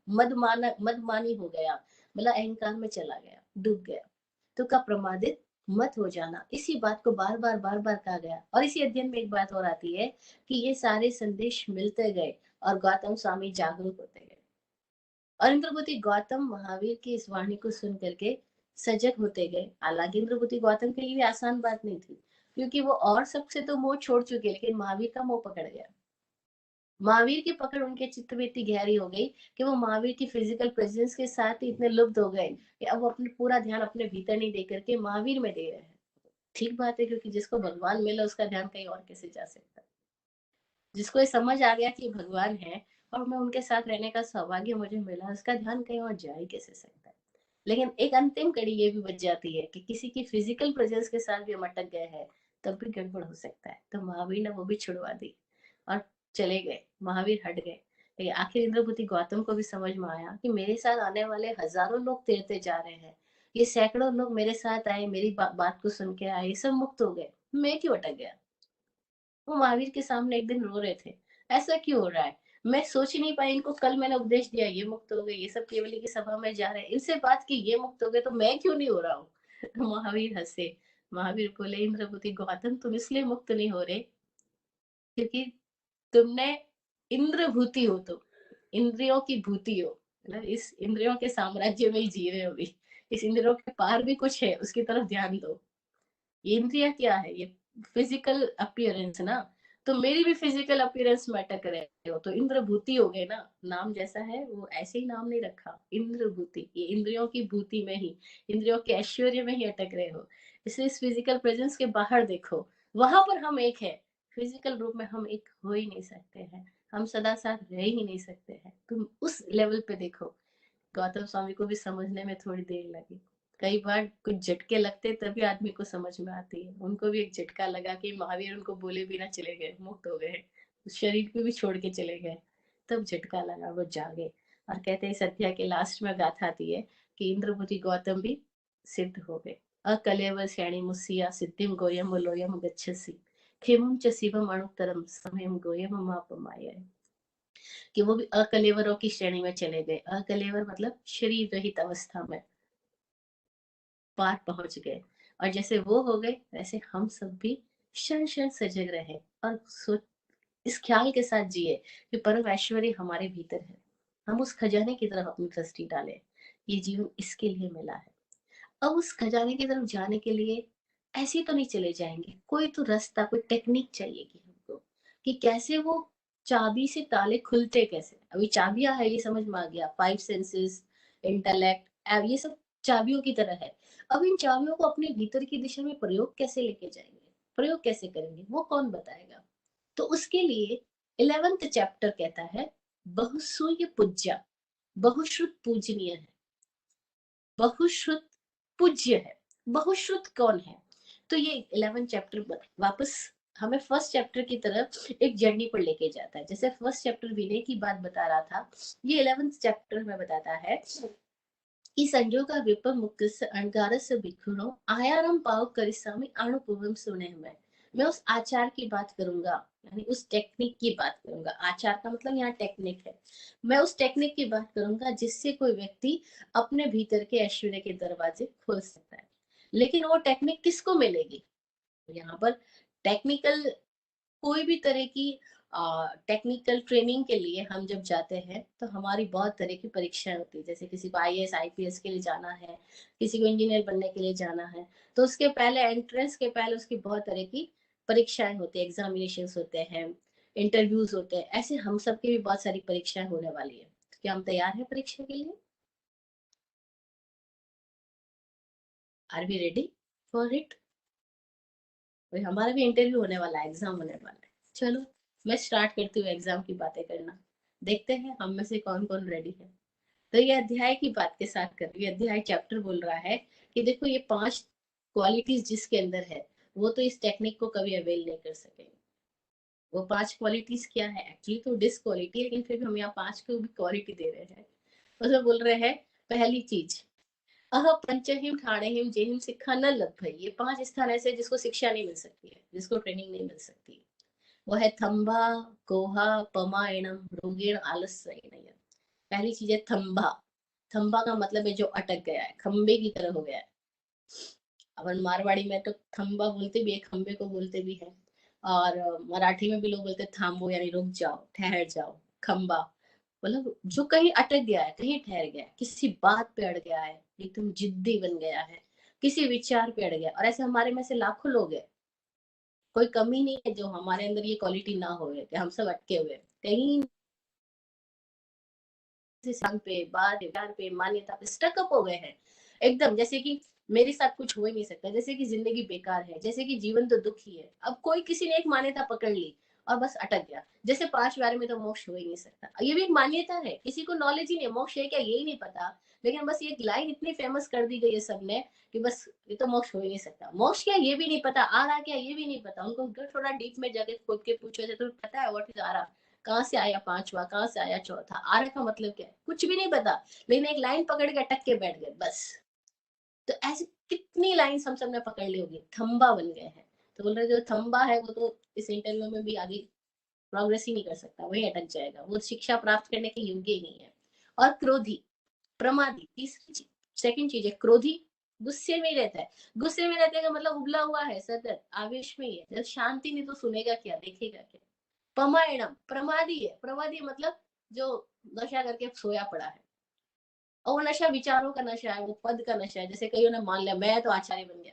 [SPEAKER 2] मदमानी हो गया, मतलब अहंकार में चला गया, डूब गया। तो का प्रमादित मत हो जाना, इसी बात को बार बार कहा गया। और इसी अध्ययन में एक बात और आती है कि ये सारे संदेश मिलते गए और गौतम स्वामी जागरूक होते गए। और इंद्रभूति गौतम महावीर की इस वाणी को सुन करके सजग होते गए। हालांकि इंद्रभूति गौतम के लिए भी आसान बात नहीं थी, क्योंकि वो और सबसे तो मोह छोड़ चुके, लेकिन महावीर का मोह पकड़ गया। महावीर की पकड़ उनके चित्त में इतनी गहरी हो गई कि वो महावीर की फिजिकल प्रेजेंस के साथ ही इतने लुप्त हो गए कि अब वो अपने पूरा ध्यान अपने भीतर नहीं दे करके महावीर में दे रहे हैं। ठीक बात है, क्योंकि जिसको भगवान मिला उसका ध्यान कहीं और कैसे जा सकता है। जिसको ये समझ आ गया कि भगवान है और मैं उनके साथ रहने का सौभाग्य मुझे मिला, उसका ध्यान कहीं और जा ही कैसे सकता है। लेकिन एक अंतिम कड़ी ये भी बच जाती है कि किसी की फिजिकल प्रेजेंस के साथ भी हम अटक गए हैं, तब भी गड़बड़ हो सकता है। तो महावीर ने वो भी छुड़वा दी और चले गए, महावीर हट गए। लेकिन आखिर इंद्रभूति गौतम को भी समझ में आया कि मेरे साथ आने वाले हजारों लोग तैरते जा रहे हैं, ये सैकड़ों लोग मेरे साथ आए, मेरी बात को सुन के आए, ये सब मुक्त हो गए, मैं क्यों अटक गया। वो महावीर के सामने एक दिन रो रहे थे, ऐसा क्यों हो रहा है। मैं सोच ही नहीं पाई, इनको कल मैंने उपदेश दिया ये मुक्त हो गए, ये सब केवली की सभा में जा रहे हैं, इनसे बात की ये मुक्त हो गए, तो मैं क्यों नहीं हो रहा हूँ। महावीर हंसे। महावीर बोले इंद्रभूति गौतम, तुम इसलिए मुक्त नहीं हो रहे क्योंकि तुमने इंद्रभूति हो, तो इंद्रियों की भूति हो, मतलब इस इंद्रियों के साम्राज्य में ही जी रहे हो भी। इस इंद्रियों के पार भी कुछ है, उसकी तरफ ध्यान दो। ये इंद्रिया क्या है, ये फिजिकल अपीयरेंस ना। तो मेरी भी फिजिकल अपीयरेंस में अटक रहे हो, तो इंद्रभूति हो गए ना। नाम जैसा है वो ऐसे ही नाम नहीं रखा, इंद्रभूति, ये इंद्रियों की भूति में ही, इंद्रियों के ऐश्वर्य में ही अटक रहे हो। इसलिए इस फिजिकल प्रेजेंस के बाहर देखो, वहां पर हम एक है। फिजिकल रूप में हम एक हो ही नहीं सकते हैं, हम सदा साथ रह ही नहीं सकते हैं, तुम उस लेवल पे देखो। गौतम स्वामी को भी समझने में थोड़ी देर लगी। कई बार कुछ झटके लगते तभी आदमी को समझ में आती है। उनको भी एक झटका लगा कि महावीर उनको बोले बिना चले गए, मुक्त हो गए, शरीर को भी छोड़ के चले गए। तब झटका लगा, वो जागे। और कहते हैं इस अध्याय के लास्ट में गाथा आती है कि इंद्रभूति गौतम भी सिद्ध हो गए। अकलेवर श्रेणी मुसिया सिद्धिम गोयम लोयम गच्छसि खेमं च शिवम अणुतरम समयम गोयम मापमाय। कि वो भी अकलेवरों की श्रेणी में चले गए। अकलेवर मतलब शरीर रहित अवस्था में पार पहुंच गए। और जैसे वो हो गए, वैसे हम सब भी क्षण क्षण सजग रहे और सोच इस ख्याल के साथ जिए कि परम ऐश्वर्य हमारे भीतर है। हम उस खजाने की तरफ अपनी दृष्टि डालें, ये जीवन इसके लिए मिला है। अब उस खजाने की तरफ जाने के लिए ऐसे तो नहीं चले जाएंगे, कोई तो रास्ता, कोई टेक्निक चाहिएगी हमको कि कैसे वो चाबी से ताले खुलते कैसे। अभी चाबियां है ये समझ में आ गया, फाइव सेंसेस, इंटेलेक्ट, ये सब चाबियों की तरह है। अब इन चाबियों को अपने भीतर की दिशा में प्रयोग कैसे लेके जाएंगे, प्रयोग कैसे करेंगे, वो कौन बताएगा। तो उसके लिए 11th चैप्टर कहता है बहुसूय पूज्या, बहुश्रुत पूजनीय है, बहुश्रुत पूज्य है। बहुश्रुत कौन है, तो ये 11 चैप्टर वापस हमें फर्स्ट चैप्टर की तरफ एक जर्नी पर लेके जाता है। जैसे फर्स्ट चैप्टर विनय की बात बता रहा था, ये 11th चैप्टर में बताता है कि संजोग का विपर मुक्तस्य अणगारस्य भिक्षुणो आयारम पाव करिसामी अणुपूर्वम सुने में। मैं उस आचार की बात करूंगा, यानी उस टेक्निक की बात करूंगा। आचार का मतलब यहाँ टेक्निक है। मैं उस टेक्निक की बात करूंगा जिससे कोई व्यक्ति अपने भीतर के ऐश्वर्य के दरवाजे खोल सकता है। लेकिन वो टेक्निक किसको मिलेगी, यहाँ पर टेक्निकल कोई भी तरह की टेक्निकल ट्रेनिंग के लिए हम जब जाते हैं तो हमारी बहुत तरह की परीक्षाएं होती है। जैसे किसी को आईएएस आईपीएस के लिए जाना है, किसी को इंजीनियर बनने के लिए जाना है, तो उसके पहले एंट्रेंस के पहले उसकी बहुत तरह की परीक्षाएं होती है, एग्जामिनेशन होते हैं, इंटरव्यूज होते हैं। ऐसे हम सबकी भी बहुत सारी परीक्षाएं होने वाली है। क्या हम तैयार हैं परीक्षा के लिए? Are we ready for it? हमारा भी इंटरव्यू होने वाला है, एग्जाम होने वाला है। चलो मैं स्टार्ट करती हूँ एग्जाम की बातें करना, देखते हैं हम में से कौन कौन रेडी है। तो ये अध्याय की बात के साथ कर रही है, अध्याय चैप्टर बोल रहा है कि देखो ये 5 क्वालिटीज जिसके अंदर है वो तो इस टेक्निक को कभी अवेल नहीं कर सकेंगे। वो 5 क्वालिटीज क्या है, एक्चुअली तो डिसक्वालिटी है, लेकिन फिर भी हम यहाँ 5 को भी क्वालिटी दे रहे हैं। उसमें बोल रहे हैं पहली चीज, अह पंचहिम ठाणेहिम जेहिम शिक्षा न लग भाई। ये 5 स्थान ऐसे जिसको शिक्षा नहीं मिल सकती है, जिसको ट्रेनिंग नहीं मिल सकती। वो है थंबा कोहा पमायणम रोगेण आलस्य। पहली चीज है थंबा। थंबा का मतलब है जो अटक गया है, खंबे की तरह हो गया है। अपन मारवाड़ी में तो थंबा बोलते भी है, खंबे को बोलते भी है। और मराठी में भी लोग बोलते हैं थांबो, यानी रुक जाओ, ठहर जाओ। खंबा मतलब जो कहीं अटक गया है, कहीं ठहर गया है, किसी बात पे अड़ गया है, एकदम जिद्दी बन गया है, किसी विचार पे अड़ गया। और ऐसे हमारे में से लाखों लोग हैं, कोई कमी नहीं है जो हमारे अंदर ये क्वालिटी ना हो कि हम सब अटके हुए हैं। कहीं सिद्धांत पे, बात व्यवहार पे, मान्यता पे स्टक अप हो गए हैं एकदम, जैसे कि मेरे साथ कुछ हो ही नहीं सकता, जैसे कि जिंदगी बेकार है, जैसे कि जीवन तो दुख ही है। अब कोई किसी ने एक मान्यता पकड़ ली और बस अटक गया, जैसे 5 बार में तो मोक्ष हो ही नहीं सकता। ये भी एक मान्यता है, किसी को नॉलेज ही नहीं मोक्ष है क्या यही नहीं पता। लेकिन बस ये एक लाइन इतनी फेमस कर दी गई है सबने कि बस ये तो मोक्ष हो ही नहीं सकता। मोक्ष क्या ये भी नहीं पता, आ रहा क्या ये भी नहीं पता उनको। थोड़ा डीप में जाके खोद के पूछो तो पता है व्हाट इज आ रहा, कहाँ से आया पांचवा, कहाँ से आया चौथा, आर्य का मतलब क्या है कुछ भी नहीं पता। लेकिन एक लाइन पकड़ के अटक के बैठ गए बस। तो ऐसी कितनी लाइन हम सब ने पकड़ ली होगी, थंबा बन गए हैं। तो बोल रहे जो थंबा है वो तो इस इंटरव्यू में भी आगे प्रोग्रेस ही नहीं कर सकता, वही अटक जाएगा, वो शिक्षा प्राप्त करने के योग्य ही नहीं है। और क्रोधी, प्रमादी, तीसरी चीज, सेकंड चीज है क्रोधी। गुस्से में ही रहता है। गुस्से में रहने का मतलब उबला हुआ है, सतत आवेश में ही है, जब शांति नहीं तो सुनेगा क्या, देखेगा क्या। पमायणम प्रमादी है। प्रमादी मतलब जो नशा करके सोया पड़ा है, और वो नशा विचारों का नशा है, वो पद का नशा है। जैसे कईयों ने मान लिया मैं तो आचार्य बन गया,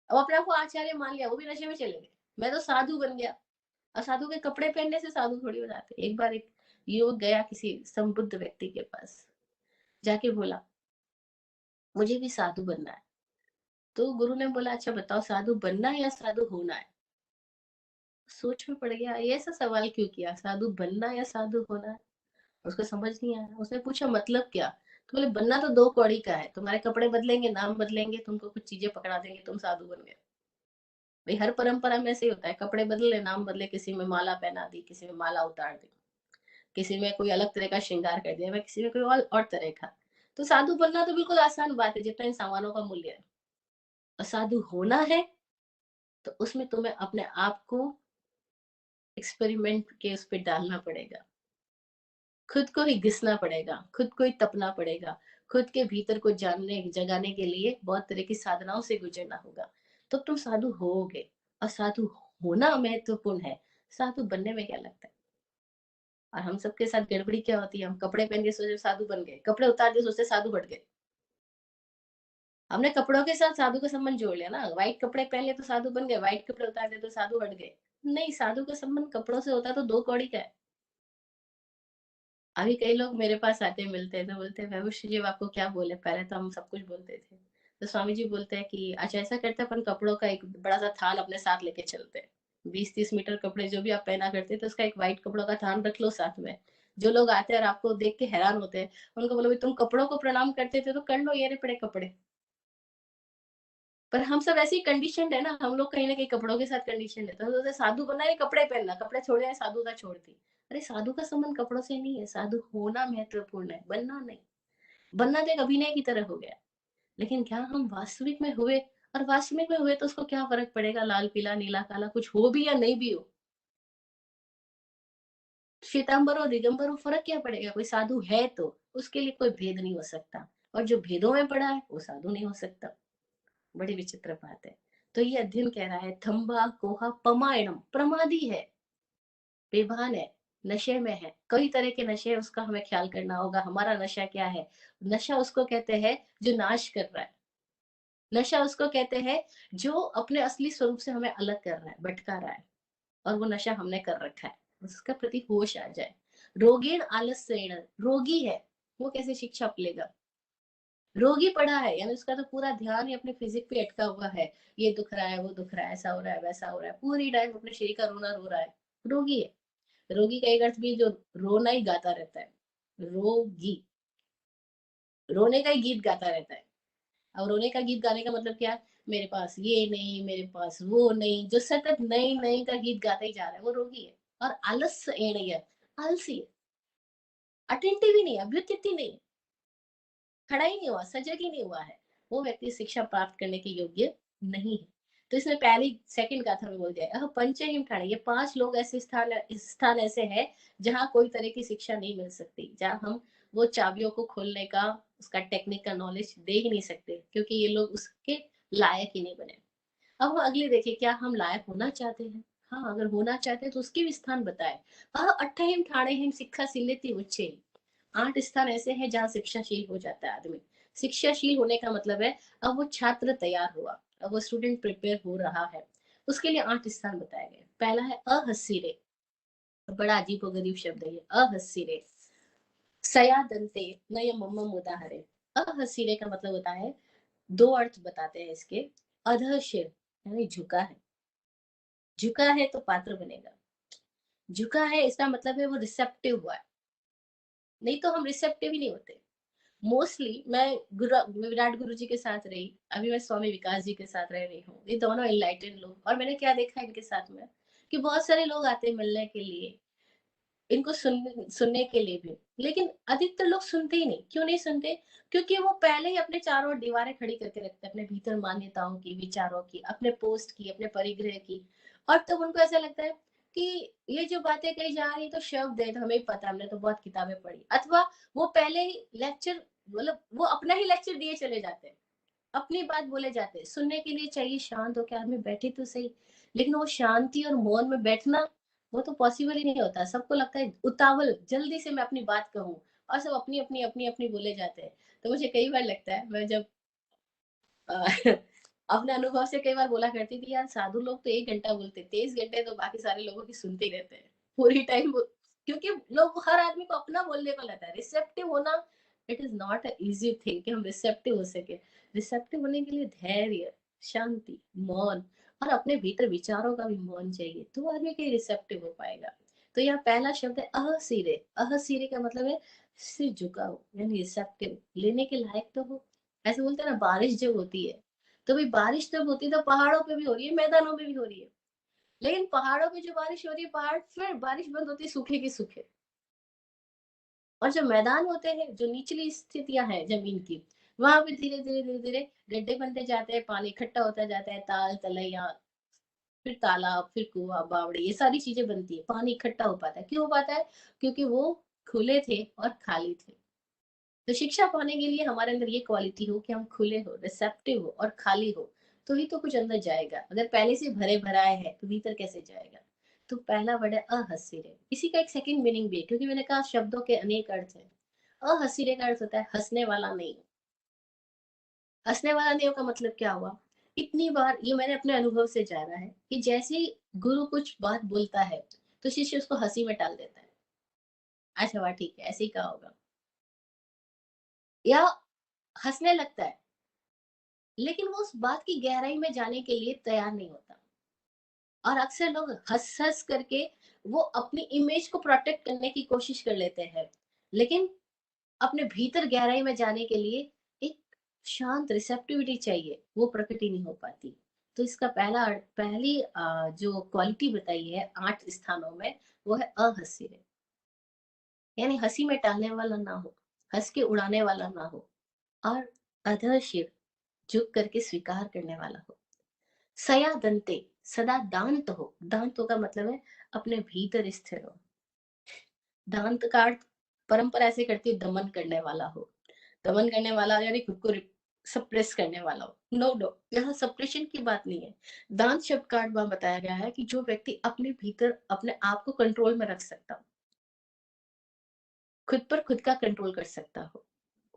[SPEAKER 2] अब अपने आप को आचार्य मान लिया, वो भी नशे में चले गए। मैं तो साधु बन गया। और साधु के कपड़े पहनने से साधु थोड़ी हो जाते। एक बार एक युवक गया किसी संबुद्ध व्यक्ति के पास, जाके बोला मुझे भी साधु बनना है। तो गुरु ने बोला अच्छा बताओ साधु बनना है या साधु होना है। सोच में पड़ गया, ये ऐसा सवाल क्यों किया, साधु बनना या साधु होना है। उसको समझ नहीं आया। उसने पूछा मतलब क्या। तो बोले बनना तो दो कौड़ी का है, तुम्हारे कपड़े बदलेंगे, नाम बदलेंगे, तुमको कुछ चीजें पकड़ा देंगे, तुम साधु बन गए। भाई हर परंपरा में ऐसे ही होता है, कपड़े बदले, नाम बदले, किसी में माला पहना दी, किसी में माला उतार दी, किसी में कोई अलग तरह का श्रृंगार कर दिया, किसी में कोई और तरह का। तो साधु बनना तो बिल्कुल आसान बात है, जितना इन सामानों का मूल्य है। और साधु होना है तो उसमें तुम्हें अपने आप को एक्सपेरिमेंट के उस पर डालना पड़ेगा, खुद को ही घिसना पड़ेगा, खुद को ही तपना पड़ेगा, खुद के भीतर को जानने जगाने के लिए बहुत तरह की साधनाओं से गुजरना होगा। तो तुम साधु होगे। और साधु होना महत्वपूर्ण है, साधु बनने में क्या लगता है। और हम सबके साथ गड़बड़ी क्या होती है, हम कपड़े पहन के सोचे साधु बन गए, कपड़े उतार के सोचते साधु बढ़ गए। हमने कपड़ों के साथ साधु का संबंध जोड़ लिया ना, व्हाइट कपड़े पहन ले तो साधु बन गए, व्हाइट कपड़े उतार दे तो साधु हट गए। नहीं, साधु का संबंध कपड़ों से होता तो दो कौड़ी का है। अभी कई लोग मेरे पास आते हैं, मिलते हैं तो बोलते हैं भविष्य जी आपको क्या बोले, पहले तो हम सब कुछ बोलते थे। तो स्वामी जी बोलते हैं कि अच्छा ऐसा करते हैं अपन कपड़ों का एक बड़ा सा थान अपने साथ लेके चलते हैं। 20-30 मीटर कपड़े जो भी आप पहना करते हैं तो उसका एक व्हाइट कपड़ों का थान रख लो साथ में। जो लोग आते हैं और आपको देख के हैरान होते हैं, उनको बोलो तुम कपड़ों को प्रणाम करते थे तो कर लो ये रहे पड़े कपड़े। पर हम सब ऐसे ही कंडीशन है ना, हम लोग कहीं ना कहीं कपड़ों के साथ कंडीशन है। तो साधु बनना है कपड़े पहनना, कपड़े छोड़ दिया साधुता छोड़ दी। अरे साधु का संबंध कपड़ों से नहीं है, साधु होना महत्वपूर्ण है, बनना नहीं। बनना तो एक अभिनय की तरह हो गया। लेकिन क्या हम वास्तविक में हुए, और वास्तविक में हुए तो उसको क्या फर्क पड़ेगा, लाल पीला नीला काला कुछ हो भी या नहीं भी हो। श्वेतांबर और दिगंबर, वो फर्क क्या पड़ेगा, कोई साधु है तो उसके लिए कोई भेद नहीं हो सकता। और जो भेदों में पड़ा है वो साधु नहीं हो सकता। बड़ी विचित्र बात है। तो ये अध्ययन कह रहा है थम्बा कोहा पमायणम प्रमादी है, बेभान है, नशे में है। कई तरह के नशे हैं, उसका हमें ख्याल करना होगा। हमारा नशा क्या है। नशा उसको कहते हैं जो नाश कर रहा है। नशा उसको कहते हैं जो अपने असली स्वरूप से हमें अलग कर रहा है, भटका रहा है। और वो नशा हमने कर रखा है, उसका प्रति होश आ जाए। रोगीण आलस्य, रोगी है, वो कैसे शिक्षा लेगा। रोगी पड़ा है यानी उसका तो पूरा ध्यान ही अपने फिजिक पे अटका हुआ है। ये दुख रहा है, वो दुख रहा है, ऐसा हो रहा है, वैसा हो रहा है, पूरी टाइम अपने शरीर का रोना रो रहा है। रोगी है। रोगी का एक अर्थ भी जो रोना ही गाता रहता है। रोगी रोने का ही गीत गाता रहता है। अब रोने का गीत गाने का मतलब क्या है, मेरे पास ये नहीं, मेरे पास वो नहीं, जो सतत नई नई का गीत गाता ही जा रहा है, वो रोगी है। और आलस एड़िया, आलसी है, अटेंटिव ही नहीं, अभ्युचित ही नहीं, खड़ा ही नहीं हुआ, सजग ही नहीं हुआ है। वो व्यक्ति शिक्षा प्राप्त करने के योग्य नहीं है। तो इसमें पहली सेकंड गाथा में बोल दिया पंचहिम ठाणे, ये 5 लोग ऐसे स्थान ऐसे हैं जहाँ कोई तरह की शिक्षा नहीं मिल सकती, जहाँ हम वो चाबियों को खोलने का, उसका टेक्निक का नॉलेज दे ही नहीं सकते, क्योंकि ये लोग उसके लायक ही नहीं बने। अब हम अगले देखिए, क्या हम लायक होना चाहते हैं? हाँ, अगर होना चाहते हैं तो उसके भी स्थान बताए। अट्ठहिम ठाणेहिम शिक्षा सिलेती उच्चे, 8 स्थान ऐसे हैं जहाँ शिक्षाशील हो जाता है आदमी। शिक्षाशील होने का मतलब है अब वो छात्र तैयार हुआ, अब वो स्टूडेंट प्रिपेयर हो रहा है, उसके लिए 8 स्थान बताए गए। पहला है अहस्सिरे, बड़ा अजीब गरीब शब्द है ये, अहस्सिरे। सया दंते नय मम्मम उदाहरे। अहस्सिरे का मतलब होता है, दो अर्थ बताते हैं इसके। अधः शिर यानी झुका है, झुका है तो पात्र बनेगा। झुका है इसका मतलब है वो रिसेप्टिव हुआ है, नहीं तो हम रिसेप्टिव ही नहीं होते। मोस्टली मैं विराट गुरु जी के साथ रही, अभी मैं स्वामी विकास जी के साथ रह रही हूँ, ये दोनों इनलाइटेड लोग, और मैंने क्या देखा इनके साथ में, कि बहुत सारे लोग आते हैं मिलने के लिए, इनको सुनने के लिए भी, लेकिन अधिकतर लोग सुनते ही नहीं। क्यों नहीं सुनते? क्योंकि वो पहले ही अपने चारों ओर दीवारें खड़ी करके रखते हैं, अपने भीतर मान्यताओं की, विचारों की, अपने पोस्ट की, अपने परिग्रह की। और तब उनको ऐसा लगता है कि ये जो बातें कही जा रही तो शब्द है, तो हमें पता, हमने तो बहुत किताबें पढ़ी, अथवा वो पहले ही लेक्चर, मतलब वो अपना ही लेक्चर दिए चले जाते हैं, अपनी बात बोले जाते हैं। सुनने के लिए चाहिए शांत होकर आदमी बैठे तो सही, लेकिन वो शांति और मौन में बैठना, वो तो पॉसिबल ही नहीं होता। सबको लगता है उतावल, जल्दी से मैं अपनी बात कहूँ, और सब अपनी अपनी अपनी अपनी बोले जाते हैं। तो मुझे कई बार लगता है, मैं जब अ, अपने अनुभव से कई बार बोला करती थी, यार साधु लोग तो 1 घंटा बोलते, 23 घंटे तो बाकी सारे लोगों की सुनते ही रहते हैं पूरी टाइम। क्योंकि लोग, हर आदमी को अपना बोलने को लगता है। रिसेप्टिव होना, it is not a easy thing कि हम रिसेप्टिव हो सके। रिसेप्टिव होने के लिए धैर्य, शांति, मौन, और अपने भीतर विचारों का भी मौन चाहिए, तो आदमी के रिसेप्टिव हो पाएगा। तो यहाँ पहला शब्द है अहसीरे। अहसीरे का मतलब है सिर झुकाओ, यानी रिसेप्टिव, लेने के लायक तो हो। ऐसे बोलते हैं ना, बारिश जब होती है, तो भाई बारिश जब होती है तो पहाड़ों पे भी हो रही है, मैदानों में भी हो रही है, लेकिन पहाड़ों पे जो बारिश हो रही है, पहाड़ फिर बारिश बंद होती है, सूखे की सूखे। और जो मैदान होते हैं, जो निचली स्थितियां हैं जमीन की, वहां पे धीरे धीरे धीरे धीरे गड्ढे बनते जाते हैं, पानी इकट्ठा होता जाता है, ताल तलैया, फिर तालाब, फिर कुआं, बावड़ी, ये सारी चीजें बनती है, पानी इकट्ठा हो पाता है। क्यों हो पाता है? क्योंकि वो खुले थे और खाली थे। तो शिक्षा पाने के लिए हमारे अंदर ये क्वालिटी हो कि हम खुले हो, रिसेप्टिव हो और खाली हो, तो ही तो कुछ अंदर जाएगा। अगर पहले से भरे भराए है तो भीतर कैसे जाएगा? तो पहला वर्ड है अहस्सिरे। इसी का एक सेकंड मीनिंग भी है, क्योंकि मैंने कहा शब्दों के अनेक अर्थ हैं। अहस्सिरे का अर्थ होता है हंसने वाला नहीं। हंसने वाला नहीं का मतलब क्या हुआ? इतनी बार ये मैंने अपने अनुभव से जाना है कि जैसे ही गुरु कुछ बात बोलता है, तो शिष्य उसको हंसी में टाल देता है। अच्छा वाह, ठीक है, ऐसे ही कहा होगा, या हंसने लगता है, लेकिन वो उस बात की गहराई में जाने के लिए तैयार नहीं होता। और अक्सर लोग हंस हंस करके वो अपनी इमेज को प्रोटेक्ट करने की कोशिश कर लेते हैं, लेकिन अपने भीतर गहराई में जाने के लिए एक शांत रिसेप्टिविटी चाहिए, वो प्रकट ही नहीं हो पाती। तो इसका पहली जो क्वालिटी बताई है 8 स्थानों में, वो है अहस्सिर, यानी हंसी में टालने वाला ना हो, हंस के उड़ाने वाला ना हो। और अधशिर, झुक करके स्वीकार करने वाला हो। सया दंते, सदा दांत हो। दांतों का मतलब है अपने भीतर स्थिर हो। दांत का अर्थ परंपरा ऐसे करती है, दमन करने वाला हो। दमन करने वाला यानी खुद को सप्रेस करने वाला हो। नो नो, यहाँ सप्रेशन की बात नहीं है। दांत शब्द का अर्थ वहां बताया गया है कि जो व्यक्ति अपने भीतर अपने आप को कंट्रोल में रख सकता हो, खुद पर खुद का कंट्रोल कर सकता हो।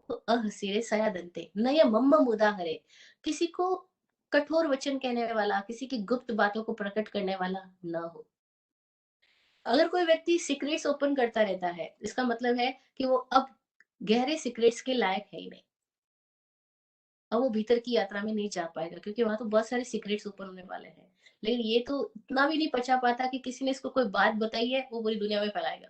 [SPEAKER 2] वो अहसिरे सया दंते नय मम्मम उदाहरे, किसी को कठोर वचन कहने वाला, किसी की गुप्त बातों को प्रकट करने वाला ना हो। अगर कोई व्यक्ति सीक्रेट्स ओपन करता रहता है, इसका मतलब है कि वो अब गहरे सीक्रेट्स के लायक है ही नहीं। अब वो भीतर की यात्रा में नहीं जा पाएगा, क्योंकि वहां तो बहुत सारे सीक्रेट्स ओपन होने वाले हैं। लेकिन ये तो इतना भी नहीं पचा पाता कि किसी ने इसको कोई बात बताई है वो पूरी दुनिया में फैलाएगा।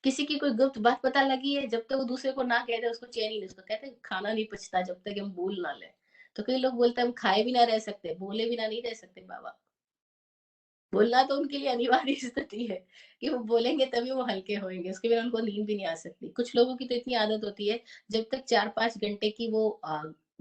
[SPEAKER 2] किसी की कोई गुप्त बात पता लगी है, जब तक वो दूसरे को ना कह दे उसको चैन ही नहीं। उसको कहते हैं खाना नहीं पचता जब तक हम बोल ना ले। तो कई लोग बोलते हैं हम खाए भी ना रह सकते, बोले भी ना नहीं रह सकते बाबा। बोलना तो उनके लिए अनिवार्य स्थिति है कि वो बोलेंगे तभी वो हल्के होंगे, उसके बिना उनको नींद भी नहीं आ सकती। कुछ लोगों की तो इतनी आदत होती है, जब तक 4-5 घंटे की वो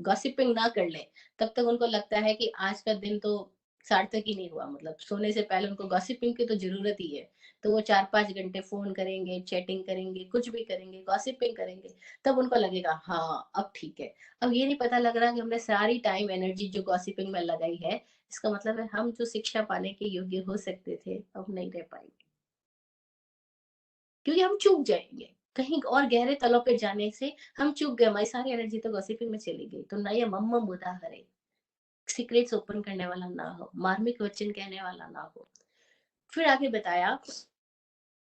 [SPEAKER 2] गॉसिपिंग ना कर ले, तब तक उनको लगता है कि आज का दिन तो सार्थक ही नहीं हुआ। मतलब सोने से पहले उनको गॉसिपिंग की तो ज़रूरत ही है। तो वो 4-5 घंटे फ़ोन करेंगे, चैटिंग करेंगे, कुछ भी करेंगे, गॉसिपिंग करेंगे, तब उनको लगेगा हाँ, अब ठीक है। अब ये नहीं पता लग रहा कि हमने सारी टाइम एनर्जी जो गॉसिपिंग में लगाई है, इसका मतलब है हम जो शिक्षा पाने के योग्य हो सकते थे, अब नहीं रह पाएँगे। क्योंकि हम चूक जाएँगे। कहीं और गहरे तलों पे जाने से हम चूक गए, हमारी सारी एनर्जी तो गॉसिपिंग में चली गई। तो नयमम्मम उदाहरे, सीक्रेट्स ओपन करने वाला ना हो, मार्मिक वचन कहने वाला ना हो। फिर आगे बताया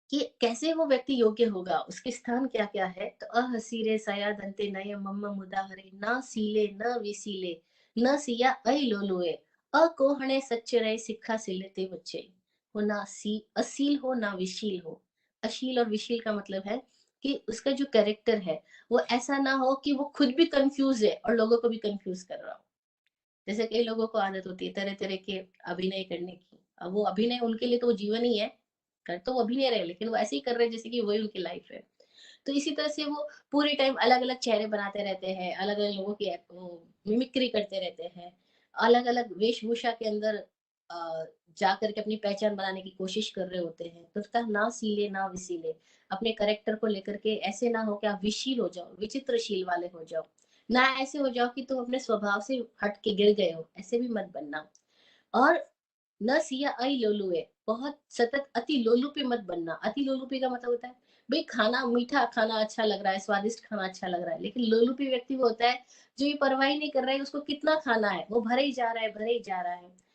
[SPEAKER 2] कि कैसे वो व्यक्ति योग्य होगा, उसके स्थान क्या-क्या है? तो अहसीरे सयादंते नयमम्मम उदाहरे, ना सीले न विसीले, न सिया ऐलोलुए, अकोहणे सच्चरय सिक्खा सिलते बच्चे। वो ना असील हो ना विशील हो। अशील और विशील का मतलब है कि उसका जो कैरेक्टर है, वो ऐसा ना हो कि वो खुद भी कन्फ्यूज़ है और लोगों को भी कन्फ्यूज़ कर रहा हो। जैसे कई लोगों को आदत होती है तरह-तरह के अभिनय करने की। अब वो अभिनय उनके लिए तो वो जीवन ही है। कर तो वो अभिनय रहे, लेकिन वो ऐसे ही कर रहे हैं जैसे कि वही उनकी लाइफ़ है। तो इसी तरह से वो पूरे टाइम अलग-अलग चेहरे बनाते रहते हैं, अलग-अलग लोगों की वो मिमिक्री करते रहते हैं। अलग-अलग वेशभूषा के अंदर अ, जाकर के अपनी पहचान बनाने की कोशिश कर रहे होते हैं। तो उसका ना सीले ना विसीले, अपने कैरेक्टर को लेकर के ऐसे ना हो कि आप विशील हो जाओ, विचित्रशील वाले हो जाओ। ना ऐसे हो जाओ कि तुम अपने स्वभाव से हट के गिर गए हो, ऐसे भी मत बनना। और न सिया अइ लोलुए, बहुत सतत अति लोलुपी मत बनना। अति लोलुपी का मतलब होता है भई खाना मीठा खाना अच्छा लग रहा है, स्वादिष्ट खाना अच्छा लग रहा है, लेकिन लोलुपी व्यक्ति वो होता है जो ये परवाह ही नहीं कर रहा है उसको कितना खाना है, वो भरे ही जा रहा है, भरे ही जा रहा है।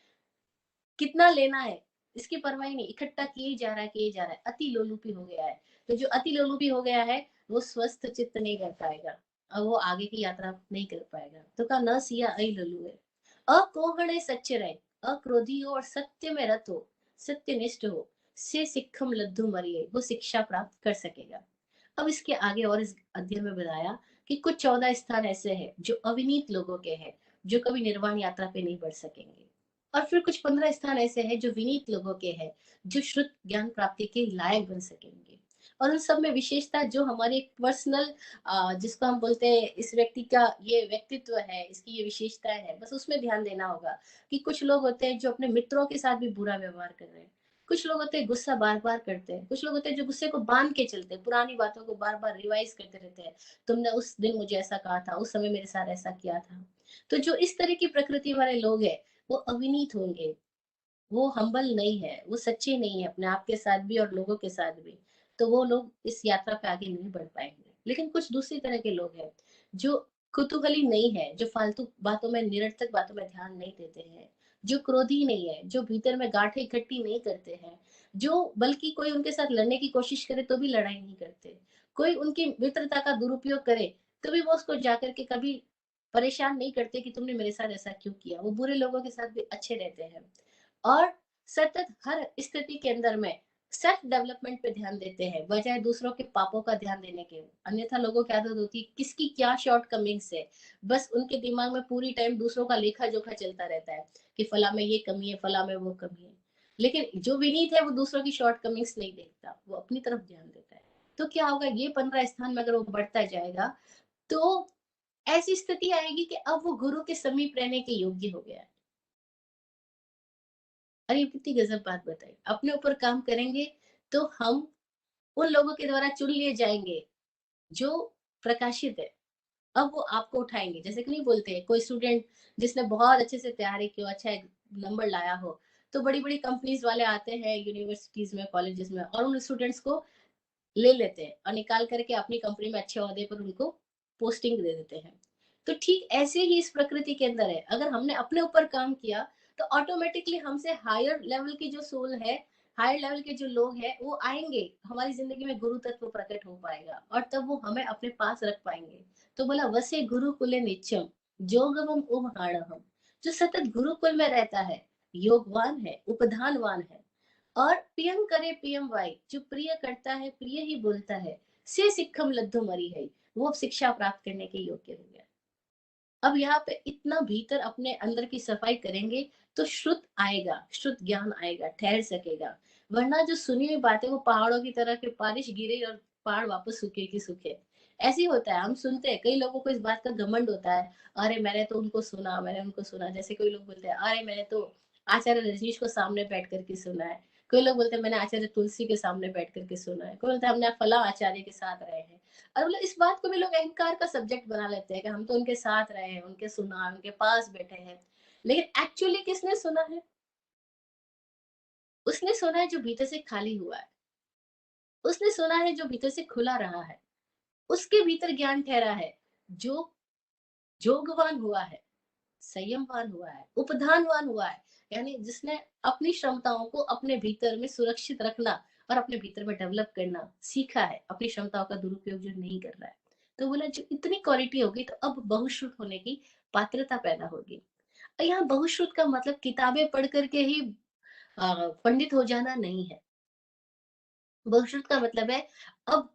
[SPEAKER 2] कितना लेना है, इसकी परवाह ही नहीं, इकट्ठा किए ही जा रहा है, किए ही जा रहा है, अति लोलुपी हो गया है। तो जो अति लोलुपी हो गया है, वो स्वस्थ चित्त नहीं कर पाएगा और वो आगे की यात्रा नहीं कर पाएगा। तो कहा न सिया अइ ललुए, अकोहड़े सच्चे रहे, अक्रोधी हो और सत्य में रत हो, सत्यनिष्ठ हो, से सिक्खम लद्दू मरिए, वो शिक्षा प्राप्त कर सकेगा। अब इसके आगे और इस अध्ययन में बताया कि कुछ 14 स्थान ऐसे हैं जो अविनीत लोगों के हैं, जो कभी निर्वाण यात्रा पे नहीं बढ़ सकेंगे। और फिर कुछ 15 स्थान ऐसे हैं जो विनीत लोगों के हैं, जो श्रुत ज्ञान प्राप्ति के लायक बन सकेंगे। और उन सब में विशेषता जो हमारी पर्सनल जिसको हम बोलते हैं इस व्यक्ति का ये व्यक्तित्व है, इसकी ये विशेषताएं है, बस उसमें ध्यान देना होगा कि कुछ लोग होते हैं जो अपने मित्रों के साथ भी बुरा व्यवहार कर रहे हैं। कुछ लोग होते हैं गुस्सा बार-बार करते हैं, कुछ लोग होते हैं जो गुस्से को बाँध के चलते हैं, पुरानी बातों को बार-बार रिवाइज़ करते रहते हैं। तुमने उस दिन मुझे ऐसा कहा था, उस समय मेरे साथ ऐसा किया था। तो जो इस तरह की प्रकृति वाले लोग हैं, वो अविनीत होंगे, वो हम्बल नहीं है, वो सच्चे नहीं है अपने आप के साथ भी और लोगों के साथ भी। तो वो लोग इस यात्रा पे आगे नहीं बढ़ पाएँगे। लेकिन कुछ दूसरी तरह के लोग हैं, जो कुतूहली नहीं है, जो फालतू बातों में निरर्थक बातों में ध्यान नहीं देते हैं, जो क्रोधी नहीं है, जो भीतर में गाँठें इकट्ठी नहीं करते हैं, जो बल्कि कोई उनके साथ लड़ने की कोशिश करे तो भी लड़ाई नहीं करते। कोई उनकी मित्रता का दुरुपयोग करे, तो भी वो उसको जाकर के कभी परेशान नहीं करते कि तुमने मेरे साथ ऐसा क्यों किया। वो बुरे लोगों के साथ भी अच्छे रहते हैं। और सतत हर स्थिति के अंदर में सेल्फ डेवलपमेंट पे ध्यान देते हैं बजाय दूसरों के पापों का ध्यान देने के। अन्यथा लोगों की आदत होती है किसकी क्या शॉर्ट कमिंग्स है, बस उनके दिमाग में पूरी टाइम दूसरों का लेखा जोखा चलता रहता है कि फला में ये कमी है, फला में वो कमी है। लेकिन जो विनीत है वो दूसरों की शॉर्ट कमिंग्स नहीं देखता, वो अपनी तरफ ध्यान देता है। तो क्या होगा, ये 15 स्थान में अगर वो बढ़ता जाएगा तो ऐसी स्थिति आएगी कि अब वो गुरु के समीप रहने के योग्य हो गया है। अरे ये कितनी गजब बात बताई। अपने ऊपर काम करेंगे तो हम उन लोगों के द्वारा चुन लिए जाएँगे जो प्रकाशित है। अब वो आपको उठाएँगे। जैसे कि नहीं बोलते हैं कोई स्टूडेंट जिसने बहुत अच्छे से तैयारी की हो, अच्छा एक नंबर लाया हो, तो बड़ी-बड़ी कंपनीज़ वाले आते हैं यूनिवर्सिटीज़ में, कॉलेजेस में और उन स्टूडेंट्स को ले लेते हैं और निकाल कर के अपनी कंपनी में अच्छे ओहदे पर उनको पोस्टिंग दे देते हैं। तो ठीक ऐसे ही इस प्रकृति के अंदर है। अगर हमने अपने ऊपर काम किया तो ऑटोमेटिकली हमसे हायर लेवल की जो सोल है, हायर लेवल के जो लोग हैं वो आएँगे। हमारी ज़िंदगी में गुरु तत्व प्रकट हो पाएगा और तब वो हमें अपने पास रख पाएँगे। तो बोला वसे गुरुकुले नित्यम जोगवम उमहाड़हम, जो सतत गुरुकुल में रहता है, योगवान है, उपधानवान है। और पियम करे पियम वाई, जो प्रिय करता है प्रिय ही बोलता है, से सिक्खम लद्दु मरी है, वो अब शिक्षा प्राप्त करने के योग्य हो गया। अब यहाँ पे इतना भीतर अपने अंदर की सफाई करेंगे तो श्रुत आएगा, श्रुत ज्ञान आएगा, ठहर सकेगा। वरना जो सुनी हुई बातें वो पहाड़ों की तरह के बारिश गिरे और पहाड़ वापस सूखे की सूखे। ऐसे ही होता है, हम सुनते हैं, कई लोगों को इस बात का घमंड होता है, अरे मैंने तो उनको सुना, मैंने उनको सुना। जैसे कोई लोग बोलते हैं, अरे मैंने तो आचार्य रजनीश को सामने बैठ करके सुना है। कोई लोग बोलते हैं मैंने आचार्य तुलसी के सामने बैठ करके सुना है। कोई बोलते हैं हमने फला आचार्य के साथ रहे हैं। और मतलब इस बात को भी लोग अहंकार का सब्जेक्ट बना लेते हैं कि हम तो उनके साथ रहे हैं, उनके सुना, उनके पास बैठे हैं। लेकिन एक्चुअली किसने सुना है? उसने सुना है जो भीतर से खाली हुआ है। उसने सुना है जो भीतर से खुला रहा है। उसके भीतर ज्ञान ठहरा है। जो जोगवान हुआ है, संयमवान हुआ है, उपधानवान हुआ है, यानी जिसने अपनी क्षमताओं को अपने भीतर में सुरक्षित रखना और अपने भीतर में डेवलप करना सीखा है, अपनी क्षमताओं का दुरुपयोग जो नहीं कर रहा है। तो बोला जो इतनी क्वालिटी होगी तो अब बहुश्रुत होने की पात्रता पैदा होगी। और यहाँ बहुश्रुत का मतलब किताबें पढ़ करके ही पंडित हो जाना नहीं है। बहुश्रुत का मतलब है अब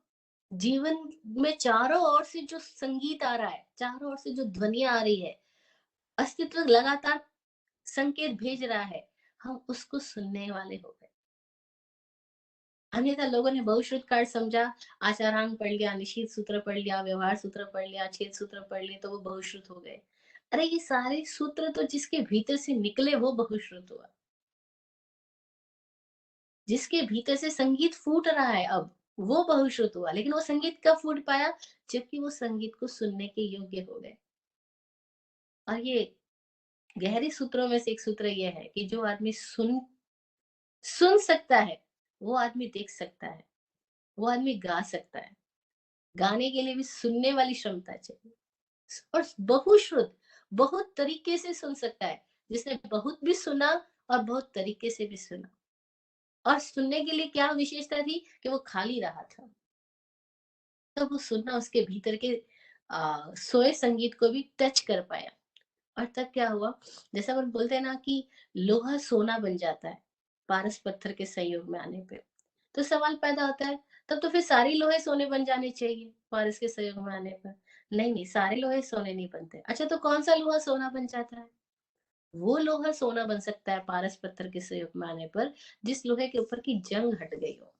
[SPEAKER 2] जीवन में चारों ओर से जो संगीत आ रहा है, चारों ओर से जो ध्वनियां आ रही है, अस्तित्व लगातार संकेत भेज रहा है, हम उसको सुनने वाले हो गए। अन्यथा लोगों ने बहुश्रुत का अर्थ समझा, आचारांग पढ़ लिया, निशीथ सूत्र पढ़ लिया, व्यवहार सूत्र पढ़ लिया, छेद सूत्र पढ़ लिए तो वो बहुश्रुत हो गए। अरे ये सारे सूत्र तो जिसके भीतर से निकले वो बहुश्रुत हुआ। जिसके भीतर से संगीत फूट रहा है अब, वो बहुश्रुत हुआ। लेकिन वो संगीत कब फूट पाया? जबकि वो संगीत को सुनने के योग्य हो गए। और ये गहरे सूत्रों में से एक सूत्र ये है कि जो आदमी सुन सुन सकता है, वो आदमी देख सकता है, वो आदमी गा सकता है। गाने के लिए भी सुनने वाली क्षमता चाहिए। और बहुश्रुत बहुत तरीके से सुन सकता है, जिसने बहुत भी सुना और बहुत तरीके से भी सुना। और सुनने के लिए क्या विशेषता थी कि वो खाली रहा था, तो वो सुनना उसके भीतर के सोए संगीत को भी टच कर पाया। और तब क्या हुआ, जैसा अपन बोलते हैं ना कि लोहा सोना बन जाता है पारस पत्थर के संयोग में आने पे। तो सवाल पैदा होता है, तब तो फिर सारे लोहे सोने बन जाने चाहिए पारस के संयोग में आने पर। नहीं नहीं, सारे लोहे सोने नहीं बनते। अच्छा तो कौन सा लोहा सोना बन जाता है? वो लोहा सोना बन सकता है पारस पत्थर के संयोग में आने पर जिस लोहे के ऊपर की जंग हट गई हो।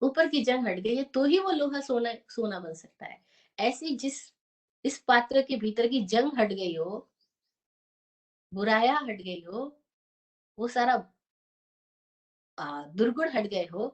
[SPEAKER 2] ऊपर की जंग हट गई है तो ही वो लोहा सोना सोना बन सकता है। ऐसी जिस इस पात्र के भीतर की जंग हट गई हो, बुराया हट गई हो, वो सारा दुर्गुण हट गए हो,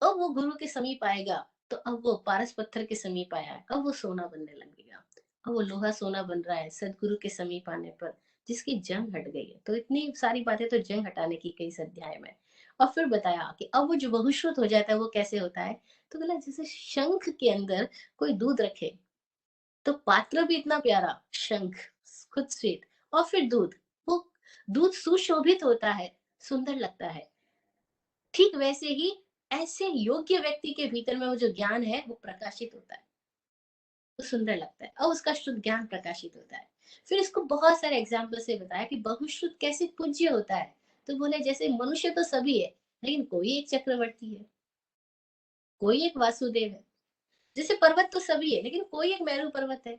[SPEAKER 2] अब वो गुरु के समीप आएगा। तो अब वो पारस पत्थर के समीप आया है, अब वो सोना बनने लगेगा। अब वो लोहा सोना बन रहा है सदगुरु के समीप आने पर, जिसकी जंग हट गई है। तो इतनी सारी बातें तो जंग हटाने की कई इस अध्याय में। और फिर बताया कि अब वो जो बहुश्रुत हो जाता है वो कैसे होता है। तो बोला जैसे शंख के अंदर कोई दूध रखे, तो पात्र भी इतना प्यारा, शंख खुद श्वेत, और फिर दूध, वो दूध सुशोभित होता है, सुंदर लगता है। ठीक वैसे ही ऐसे योग्य व्यक्ति के भीतर में वो जो ज्ञान है वो प्रकाशित होता है, वो सुंदर लगता है और उसका शुद्ध ज्ञान प्रकाशित होता है। फिर इसको बहुत सारे एग्जाम्पल से बताया कि बहुश्रुत कैसे पूज्य होता है। तो बोले जैसे मनुष्य तो सभी है, लेकिन कोई एक चक्रवर्ती है, कोई एक वासुदेव है। जैसे पर्वत तो सभी है, लेकिन कोई एक मेरू पर्वत है।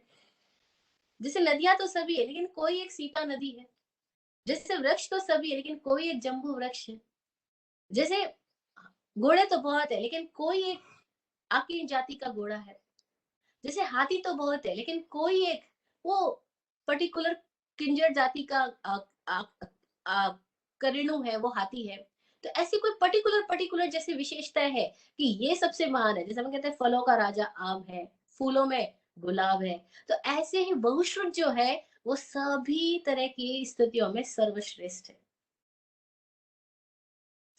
[SPEAKER 2] जैसे नदियां तो सभी है, लेकिन कोई एक सीता नदी है। जैसे वृक्ष तो सभी है, लेकिन कोई एक जम्बू वृक्ष है। जैसे घोड़े तो बहुत है, लेकिन कोई एक आकीन जाति का घोड़ा है। जैसे हाथी तो बहुत है, लेकिन कोई एक वो पर्टिकुलर किंजर जाति का आ, आ, करेणु है, वो हाथी है। तो ऐसी कोई पर्टिकुलर पर्टिकुलर जैसे विशेषता है कि ये सबसे महान है। जैसे हम कहते हैं फलों का राजा आम है, फूलों में गुलाब है। तो ऐसे ही बहुश्रुत जो है वो सभी तरह की स्थितियों में सर्वश्रेष्ठ है।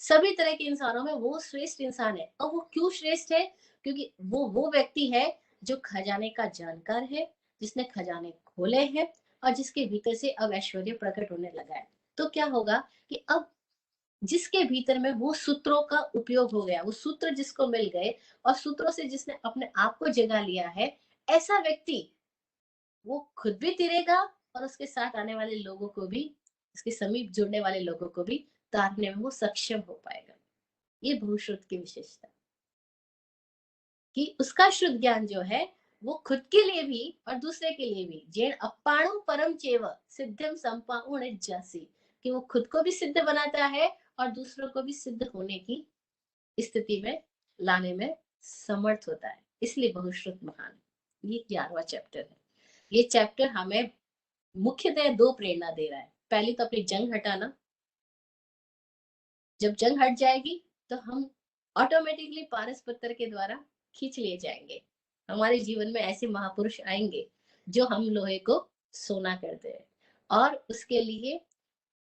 [SPEAKER 2] सभी तरह के इंसानों में वो श्रेष्ठ इंसान है। और वो क्यों श्रेष्ठ है? क्योंकि वो व्यक्ति है जो खजाने का जानकार है, जिसने खजाने खोले हैं और जिसके भीतर से अब ऐश्वर्य प्रकट होने लगा है। तो क्या होगा कि अब जिसके भीतर में वो सूत्रों का उपयोग हो गया, वो सूत्र जिसको मिल गए और सूत्रों से जिसने अपने आप को जगा लिया है, ऐसा व्यक्ति वो खुद भी तिरेगा और उसके साथ आने वाले लोगों को भी, उसके समीप जुड़ने वाले लोगों को भी तारने में वो सक्षम हो पाएगा। ये भूश्रुत की विशेषता कि उसका शुद्ध ज्ञान जो है वो खुद के लिए भी और दूसरे के लिए भी जेन अपाणु परम चेव सिद्धम संपाउण जैसी, कि वो खुद को भी सिद्ध बनाता है और दूसरों को भी सिद्ध होने की स्थिति में लाने में समर्थ होता है। इसलिए बहुश्रुत महान। ये 11वां चैप्टर है। ये चैप्टर हमें मुख्यतः दो प्रेरणा दे रहा है। पहली तो अपनी जंग हटाना। जब जंग हट जाएगी तो हम ऑटोमेटिकली पारस पत्थर के द्वारा खींच लिए जाएंगे। हमारे जीवन में ऐसे महापुरुष आएंगे जो हम लोहे को सोना कर दे। और उसके लिए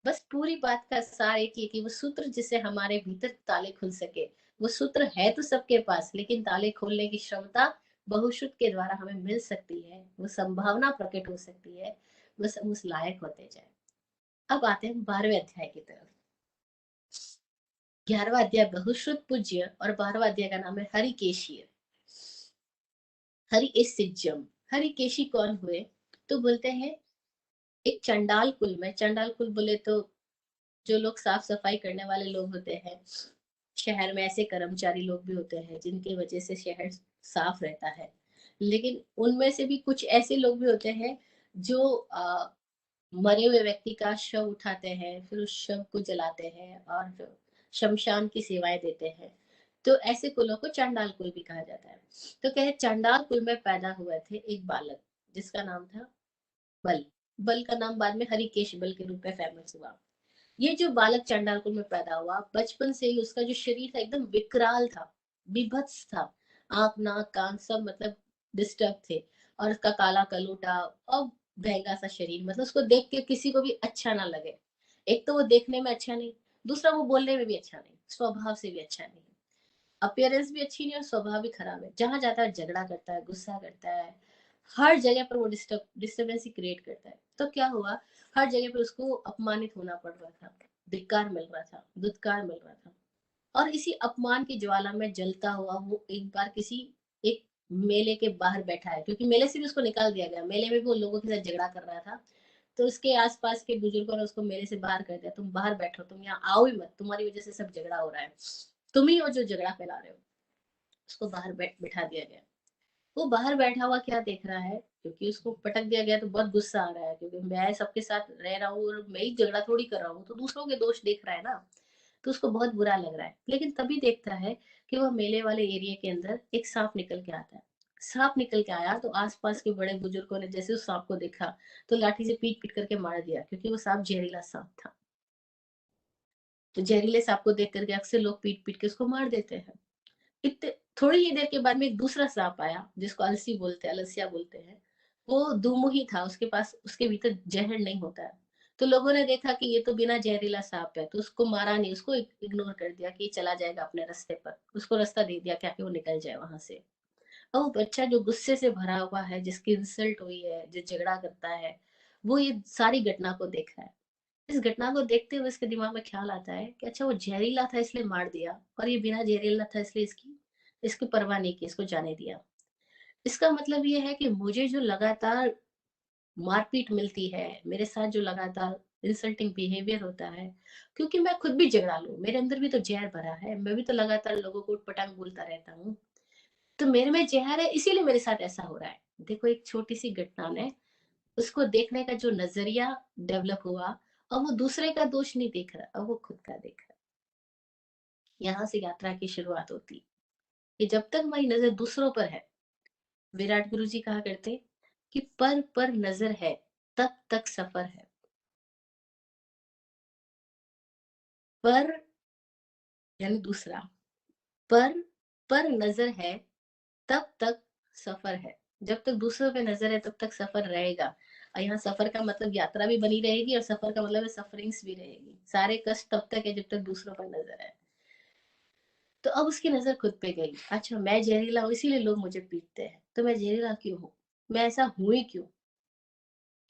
[SPEAKER 2] बस पूरी बात का सार एक ही है कि वो सूत्र जिससे हमारे भीतर ताले खुल सके। वो सूत्र है तो सबके पास, लेकिन ताले खोलने की क्षमता बहुश्रुत के द्वारा हमें मिल सकती है। वो संभावना प्रकट हो सकती है, बस हम उस लायक होते जाए। अब आते हैं 12वें अध्याय की तरफ। 11वां अध्याय बहुश्रुत पूज्य और 12वां अध्याय का नाम है हरिकेशीय। हरिकेशिजम। हरिकेशी कौन हुए? तो बोलते हैं एक चंडाल कुल में, चंडाल कुल बोले तो जो लोग साफ सफाई करने वाले लोग होते हैं, शहर में ऐसे कर्मचारी लोग भी होते हैं जिनकी वजह से शहर साफ रहता है। लेकिन उनमें से भी कुछ ऐसे लोग भी होते हैं जो मरे हुए व्यक्ति का शव उठाते हैं, फिर उस शव को जलाते हैं और फिर शमशान की सेवाएं देते हैं। तो ऐसे कुलों को चांडाल कुल भी कहा जाता है। तो कहे चांडाल कुल में पैदा हुए थे एक बालक जिसका नाम था बल। बल का नाम बाद में हरिकेश बल के रूप में फेमस हुआ। ये जो बालक चांडाल कुल में पैदा हुआ, बचपन से ही उसका जो शरीर था एकदम विकराल था, विभत्स था। आंख नाक कान सब मतलब डिस्टर्ब थे। और उसका काला कलूटा और महंगा सा शरीर, मतलब उसको देख के किसी को भी अच्छा ना लगे। एक तो वो देखने में अच्छा नहीं, दूसरा वो बोलने में भी अच्छा नहीं, स्वभाव से भी अच्छा नहीं। अपियरेंस भी अच्छी नहीं और स्वभाव भी खराब है। जहां जाता है झगड़ा करता है, गुस्सा करता है, हर जगह पर वो डिस्टर्बेंस क्रिएट करता है। तो क्या हुआ, हर जगह पर उसको अपमानित होना पड़ रहा था, धिक्कार मिल रहा था, दुत्कार मिल रहा था। और इसी अपमान की ज्वाला में जलता हुआ वो एक बार किसी एक मेले के बाहर बैठा है, क्योंकि मेले से भी उसको निकाल दिया गया। मेले में भी वो लोगों के साथ झगड़ा कर रहा था। तो उसके आसपास के बुजुर्गों ने उसको मेले से बाहर कर दिया, तुम बाहर बैठो, तुम यहाँ आओ ही मत, तुम्हारी वजह से सब झगड़ा हो रहा है, तुम ही हो जो झगड़ा फैला रहे हो। उसको बाहर बैठा दिया गया। वो बाहर बैठा हुआ क्या देख रहा है, क्योंकि उसको पटक दिया गया तो बहुत गुस्सा आ रहा है, क्योंकि मैं सबके साथ रह रहा हूँ और मैं ही झगड़ा थोड़ी कर रहा हूँ, तो दूसरों के दोष देख रहा है ना। तो उसको बहुत बुरा लग रहा है। लेकिन तभी देखता है कि वह मेले वाले एरिया के अंदर एक सांप निकल के आता है। सांप निकल के आया तो आसपास के बड़े बुजुर्गों ने जैसे उस सांप को देखा तो लाठी से पीट पीट करके मार दिया, क्योंकि वो सांप जहरीला सांप था। तो जहरीले सांप को देख करके अक्सर लोग पीट पीट के उसको मार देते हैं। इतने थोड़ी ही देर के बाद में एक दूसरा सांप आया जिसको अलसी बोलते हैं, अलसिया बोलते हैं। वो दुमुही था, उसके पास उसके भीतर जहर नहीं होता है। तो लोगों ने देखा कि ये तो बिना जहरीला सांप है, तो उसको मारा नहीं, उसको इग्नोर कर दिया कि चला जाएगा अपने रास्ते पर, उसको रास्ता दे दिया क्या कि वो निकल जाए वहां से। और वो बच्चा जो गुस्से से भरा हुआ है, जिसकी इंसल्ट हुई है, जो झगड़ा करता है, वो ये सारी घटना को देख रहा है। इस घटना को देखते हुए इसके दिमाग में ख्याल आता है कि अच्छा वो जहरीला था इसलिए मार दिया, और ये बिना जहरीला था इसलिए इसकी इसकी परवाह नहीं की, इसको जाने दिया। इसका मतलब ये है कि मुझे जो लगातार मारपीट मिलती है, मेरे साथ जो लगातार इंसल्टिंग बिहेवियर होता है, क्योंकि मैं खुद भी झगड़ालू, मेरे अंदर भी तो जहर भरा है, मैं भी तो लगातार लोगों को उटपटांग बोलता रहता हूँ। तो मेरे में जहर है, इसीलिए मेरे साथ ऐसा हो रहा है। देखो एक छोटी सी घटना ने उसको देखने का जो नजरिया डेवलप हुआ, अब वो दूसरे का दोष नहीं देख रहा, अब वो खुद का देख रहा। यहाँ से यात्रा की शुरुआत होती कि जब तक हमारी नजर दूसरों पर है, विराट गुरु जी कहा करते कि पर नजर है तब तक सफर है। पर यानी दूसरा, पर पर नजर है तब तक सफर है। जब तक दूसरों पे नजर है तब तक सफर रहेगा। और यहाँ सफर का मतलब यात्रा भी बनी रहेगी, और सफर का मतलब सफरिंग्स भी रहेगी। सारे कष्ट तब तक है जब तक दूसरों पर नजर है। तो अब उसकी नजर खुद पे गई, अच्छा मैं जहरीला हूँ इसीलिए लोग मुझे पीटते हैं, तो मैं जहरीला क्यों हूँ, मैं ऐसा हूं ही क्यों,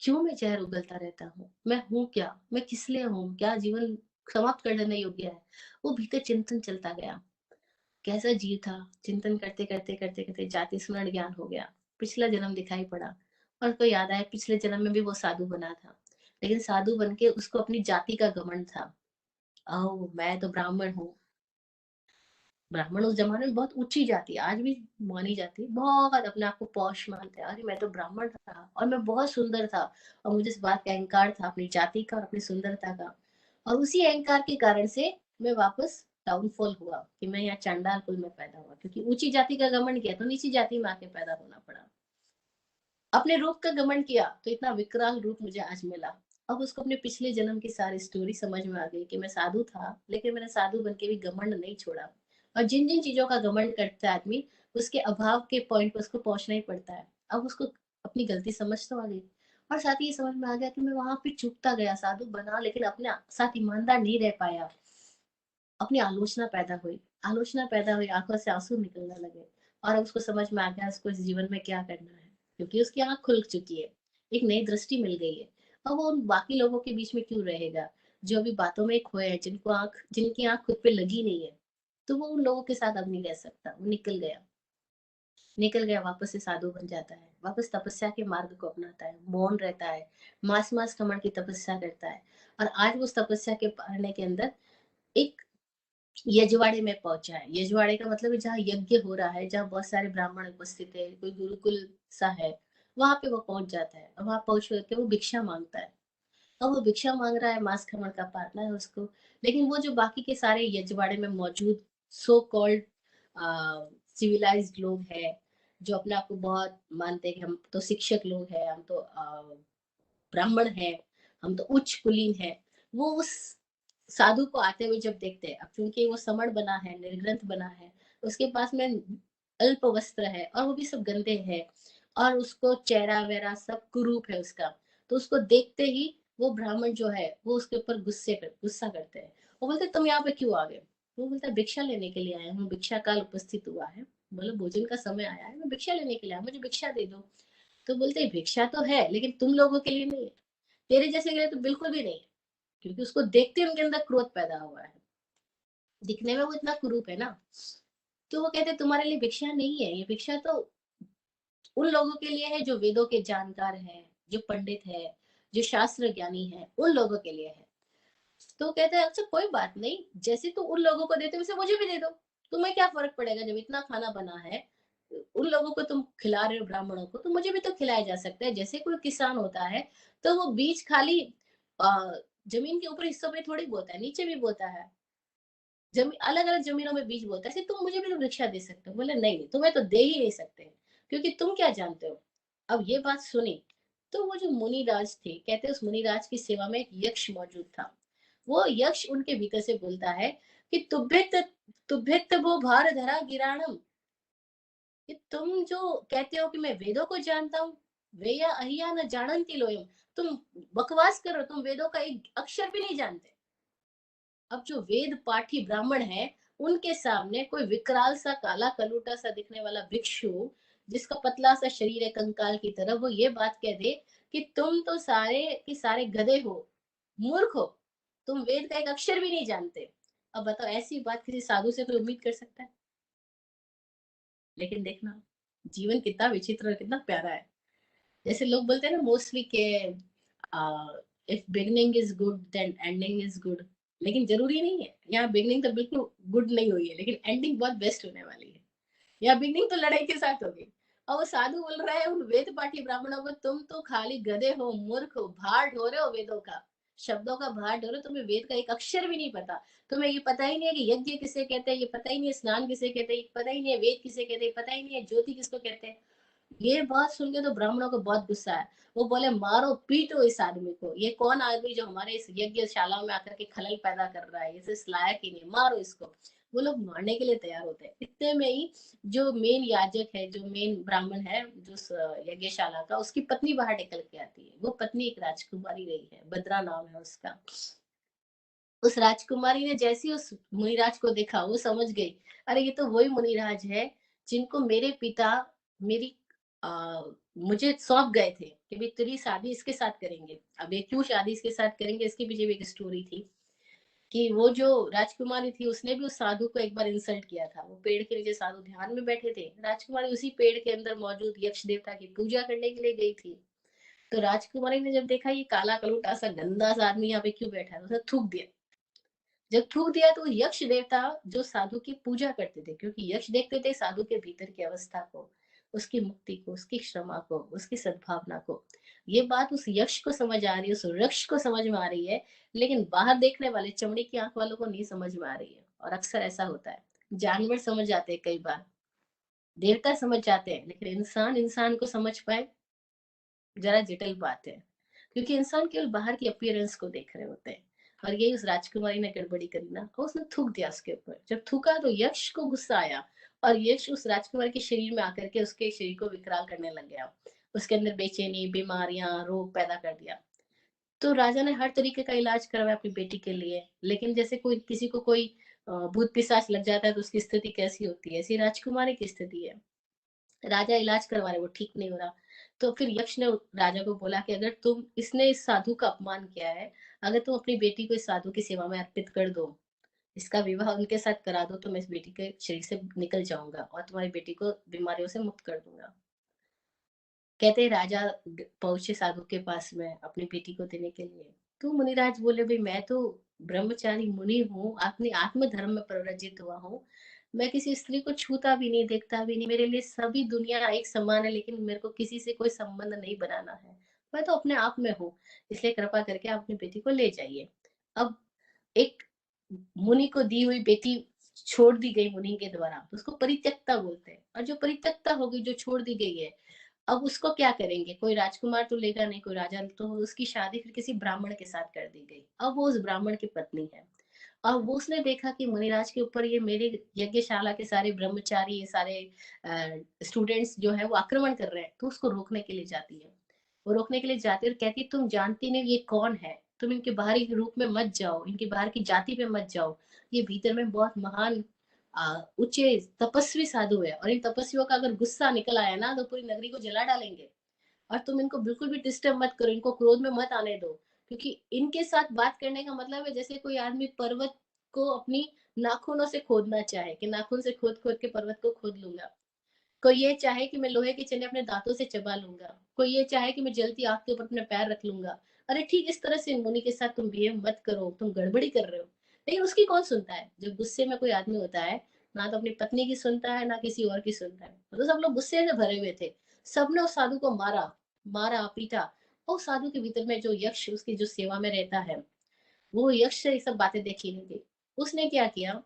[SPEAKER 2] क्यों मैं जहर उगलता रहता हूँ, मैं हूँ क्या, मैं किस लिए हूँ, क्या जीवन समाप्त कर देने योग्य है। वो भीतर चिंतन चलता गया, कैसा जीव था। चिंतन करते करते करते करते जाति स्मरण ज्ञान हो गया, पिछला जन्म दिखाई पड़ा। और उसको याद आया पिछले जन्म में भी वो साधु बना था, लेकिन साधु बन के उसको अपनी जाति का घमंड था। ओ मैं तो ब्राह्मण हूँ। ब्राह्मण उस जमाने में बहुत ऊंची जाति, आज भी मानी जाती है, बहुत अपने आप को पौष मानते हैं, अरे मैं तो ब्राह्मण था और मैं बहुत सुंदर था। और मुझे इस बात का अहंकार था अपनी जाति का और अपनी सुंदरता का। और उसी अहंकार के कारण से मैं वापस डाउनफॉल हुआ कि मैं यहाँ चांडाल कुल में पैदा हुआ, क्योंकि ऊंची जाति का घमंड किया तो नीची जाति में आके पैदा होना पड़ा। अपने रूप का घमंड किया तो इतना विकराल रूप मुझे आज मिला। अब उसको अपने पिछले जन्म की सारी स्टोरी समझ में आ गई कि मैं साधु था, लेकिन मैंने साधु बन के भी घमंड नहीं छोड़ा। और जिन जिन चीजों का घमंड करता है आदमी, उसके अभाव के पॉइंट पर उसको पहुंचना ही पड़ता है। अब उसको अपनी गलती समझ तो आ गई, और साथ ही ये समझ में आ गया कि मैं वहां पे चूकता गया, साधु बना लेकिन अपने साथ ईमानदार नहीं रह पाया। अपनी आलोचना पैदा हुई, आलोचना पैदा हुई, आंखों से आंसू निकलने लगे। और अब उसको समझ में आ गया उसको इस जीवन में क्या करना है, क्योंकि उसकी आंख खुल चुकी है, एक नई दृष्टि मिल गई है। अब वो उन बाकी लोगों के बीच में क्यों रहेगा जो अभी बातों में खोए हैं, जिनकी आंख खुद पे लगी नहीं है। तो वो उन लोगों के साथ अब नहीं रह सकता, वो निकल गया, निकल गया, वापस से साधु बन जाता है, वापस तपस्या के मार्ग को अपनाता है, मौन रहता है, मास मास कमर की तपस्या करता है। और आज वो उस तपस्या के पारने के अंदर एक यजवाड़े में पहुंचा है। यजवाड़े का मतलब है जहाँ यज्ञ हो रहा है, जहाँ बहुत सारे ब्राह्मण उपस्थित है, कोई गुरुकुल सा है, वहां पे वो पहुंच जाता है। वहां पहुंच करके वो भिक्षा मांगता है। अब वो भिक्षा मांग रहा है, मांस खमण का पातना है उसको। लेकिन वो जो बाकी के सारे यजवाड़े में मौजूद सो कॉल्ड सिविलाइज्ड लोग हैं, जो अपने आप को बहुत मानते हैं कि हम तो शिक्षक लोग हैं, हम तो ब्राह्मण है, हम तो उच्च कुलीन है, वो उस साधु को आते हुए जब देखते हैं, अब क्योंकि वो समण बना है, निर्ग्रंथ बना है, उसके पास में अल्प वस्त्र है और वो भी सब गंदे हैं, और उसको चेहरा वेरा सब कुरूप है उसका, तो उसको देखते ही वो ब्राह्मण जो है वो उसके ऊपर गुस्सा करते हैं। वो बोलते तुम यहाँ पे क्यों आ गए? वो बोलता भिक्षा लेने के लिए आया हूँ, भिक्षा काल उपस्थित हुआ है, बोलो भोजन का समय आया है, मैं भिक्षा लेने के लिए आया, मुझे भिक्षा दे दो। तो बोलते भिक्षा तो है लेकिन तुम लोगों के लिए नहीं है, तेरे जैसे के लिए तो बिल्कुल भी नहीं है, क्योंकि उसको देखते उनके अंदर क्रोध पैदा हुआ है, दिखने में वो इतना कुरूप है ना। तो वो कहते तुम्हारे लिए भिक्षा नहीं है, ये भिक्षा तो उन लोगों के लिए है जो वेदों के जानकार हैं, जो पंडित है, जो शास्त्र ज्ञानी है, उन लोगों के लिए है। तो कहते हैं अच्छा कोई बात नहीं, जैसे तू उन लोगों को देते वैसे मुझे भी दे दो, तुम्हें क्या फर्क पड़ेगा, जब इतना खाना बना है, उन लोगों को तुम खिला रहे हो ब्राह्मणों को, तो मुझे भी तो खिलाया जा सकता है। जैसे कोई किसान होता है तो वो बीज खाली जमीन के ऊपर हिस्सों में थोड़ी बोता है, नीचे भी बोता है, जमीन अलग अलग जमीनों में बीज बोता है, ऐसे तुम मुझे भी तो भिक्षा दे सकते हो। बोले नहीं नहीं, तुम्हें तो दे ही नहीं सकते, क्योंकि तुम क्या जानते हो। अब ये बात सुनी तो वो जो मुनिराज थे, कहते हैं उस मुनिराज की सेवा में एक यक्ष मौजूद था। वो यक्ष उनके भीतर से बोलता है कि तुभ्यत वो भार धरा गिराणम, कि तुम जो कहते हो कि मैं वेदों को जानता हूँ, वे या अहिया न जानंती लोयम, तुम बकवास करो, तुम वेदों का एक अक्षर भी नहीं जानते। अब जो वेद पाठी ब्राह्मण है, उनके सामने कोई विकराल सा काला कलूटा सा दिखने वाला भिक्षु, जिसका पतला सा शरीर है कंकाल की तरह, वो ये बात कह दे कि तुम तो सारे के सारे गधे हो, मूर्ख हो, तुम वेद का एक अक्षर भी नहीं जानते। अब बताओ ऐसी बात किसी साधु से कोई उम्मीद कर सकता है? लेकिन देखना जीवन कितना विचित्र और कितना प्यारा है। जैसे लोग बोलते हैं ना मोस्टली के if beginning is good then ending is good, लेकिन जरूरी नहीं है। यहाँ बिगनिंग तो बिल्कुल गुड नहीं हुई है, लेकिन एंडिंग बहुत बेस्ट होने वाली है। यहाँ बिगनिंग तो लड़ाई के साथ होगी। और वो साधु बोल रहा है उन वेद पाठी ब्राह्मणों को, तुम तो खाली गधे हो, मूर्ख हो, भार ढो रहे हो वेदों का, शब्दों का भार ढो रहे हो, तुम्हें वेद का एक अक्षर भी नहीं पता। तुम्हें ये पता ही नहीं है कि यज्ञ किसे कहते हैं, ये पता ही नहीं है स्नान किसे कहते हैं, ये पता ही नहीं है वेद किसे कहते हैं, पता ही नहीं है ज्योति किसको कहते हैं। ये बात सुन के तो ब्राह्मणों को बहुत गुस्सा है। वो बोले मारो पीटो इस आदमी को, ये कौन आदमी जो हमारे इस यज्ञशाला में आकर के खलल पैदा कर रहा है, इसे इस लायक ही नहीं, मारो इसको। वो लोग मारने के लिए तैयार होते हैं। इतने में ही जो मेन याजक है, जो मेन ब्राह्मण है जो यज्ञशाला का, उसकी पत्नी बाहर निकल के आती है। वो पत्नी एक राजकुमारी रही है, भद्रा नाम है उसका। उस राजकुमारी ने जैसे ही उस मुनिराज को देखा, वो समझ गई अरे ये तो वही मुनिराज है जिनको मेरे पिता मेरी आ, मुझे सौंप गए थे कि भाई तेरी शादी इसके साथ करेंगे। अब ये क्यों शादी इसके साथ करेंगे, इसके पीछे भी एक स्टोरी थी कि वो जो राजकुमारी थी उसने भी उस साधु को एक बार इंसल्ट किया था। वो पेड़ के नीचे साधु ध्यान में बैठे थे, राजकुमारी उसी पेड़ के अंदर मौजूद यक्ष देवता की पूजा करने के लिए गई थी। तो राजकुमारी ने जब देखा ये काला कलूटा सा गंदा सा आदमी यहाँ पे क्यों बैठा है, उसने थूक दिया। जब थूक दिया तो यक्ष देवता जो साधु की पूजा करते थे, क्योंकि यक्ष देखते थे साधु के भीतर की अवस्था को, उसकी मुक्ति को, उसकी क्षमा को, उसकी सद्भावना को। ये बात उस यक्ष को समझ आ रही है, उस वृक्ष को समझ में आ रही है, लेकिन बाहर देखने वाले चमड़ी की आंख वालों को नहीं समझ में आ रही है। और अक्सर ऐसा होता है। जानवर समझ जाते हैं कई बार, देवता समझ जाते हैं, लेकिन इंसान इंसान को समझ पाए, जरा जटिल बात है। क्योंकि इंसान केवल बाहर की अपीयरेंस को देख रहे होते हैं। और यही उस राजकुमारी ने गड़बड़ी करी ना, और उसने थूक दिया उसके ऊपर। जब थूका तो यक्ष को गुस्सा आया, और यक्ष उस राजकुमारी के शरीर में आकर के उसके शरीर को विकराल करने लग गया। उसके अंदर बेचैनी, बीमारियां, रोग पैदा कर दिया। तो राजा ने हर तरीके का इलाज करवाया अपनी बेटी के लिए, लेकिन जैसे कोई किसी को कोई भूत पिशाच लग जाता है तो उसकी स्थिति कैसी होती है, ऐसी राजकुमारी की स्थिति है। राजा इलाज करवा रहे, वो ठीक नहीं हो रहा। तो फिर यक्ष ने राजा को बोला कि अगर तुम, इसने इस साधु का अपमान किया है, अगर तुम अपनी बेटी को इस साधु की सेवा में अर्पित कर दो, इसका विवाह उनके साथ करा दो, तो मैं इस बेटी के शरीर से निकल जाऊंगा और तुम्हारी बेटी को बीमारियों से मुक्त कर दूंगा। कहते हैं राजा पहुंचे साधु के पास में अपनी बेटी को देने के लिए। तो मुनिराज बोले, भाई मैं तो ब्रह्मचारी मुनि हूँ, अपने आत्म धर्म में प्रवृत्त हुआ हूँ। मैं किसी स्त्री को छूता भी नहीं, देखता भी नहीं, मेरे लिए सभी दुनिया एक समान है, लेकिन मेरे को किसी से कोई संबंध नहीं बनाना है। मैं तो अपने आप में हूँ, इसलिए कृपा करके आप अपनी बेटी को ले जाइए। अब एक मुनि को दी हुई बेटी छोड़ दी गई मुनि के द्वारा, उसको परित्यक्ता बोलते हैं। और जो परित्यक्ता होगी, जो छोड़ दी गई है, अब उसको क्या करेंगे? कोई राजकुमार तो लेगा नहीं, कोई राजा, तो उसकी शादी फिर किसी ब्राह्मण के साथ कर दी गई। अब वो उस ब्राह्मण की पत्नी है। अब वो उसने देखा कि मुनिराज के ऊपर ये मेरे यज्ञशाला के सारे ब्रह्मचारी, ये सारे स्टूडेंट्स जो है वो आक्रमण कर रहे हैं, तो उसको रोकने के लिए जाती है। वो रोकने के लिए जाती है और कहती है, तुम जानती नहीं ये कौन है, तुम इनके बाहरी रूप में मत जाओ, इनकी बाहर की जाति पे मत जाओ। ये भीतर में बहुत महान ऊंचे तपस्वी साधु है, और इन तपस्वियों का अगर गुस्सा निकल आया ना, तो पूरी नगरी को जला डालेंगे। और तुम इनको बिल्कुल भी डिस्टर्ब मत करो, इनको क्रोध में मत आने दो। क्योंकि इनके साथ बात करने का मतलब है जैसे कोई आदमी पर्वत को अपनी नाखूनों से खोदना चाहे, कि नाखून से खोद खोद के पर्वत को खोद लूंगा। कोई ये चाहे कि मैं लोहे के चने अपने दांतों से चबा लूंगा, कोई ये चाहे कि मैं जलती आग के ऊपर अपने पैर रख लूंगा। अरे ठीक इस तरह से मुनि के साथ तुम बिहेव मत करो, तुम गड़बड़ी कर रहे हो। लेकिन उसकी कौन सुनता है? जब गुस्से में कोई आदमी होता है, ना तो अपनी पत्नी की सुनता है, ना किसी और की सुनता है। तो सब लोग गुस्से से भरे हुए थे। सबने उस साधु को मारा, मारा पीटा। और उस साधु के भीतर में जो यक्ष उसकी जो सेवा में रहता है, वो यक्ष से ये सब बातें देखी नहीं गई। उसने क्या किया,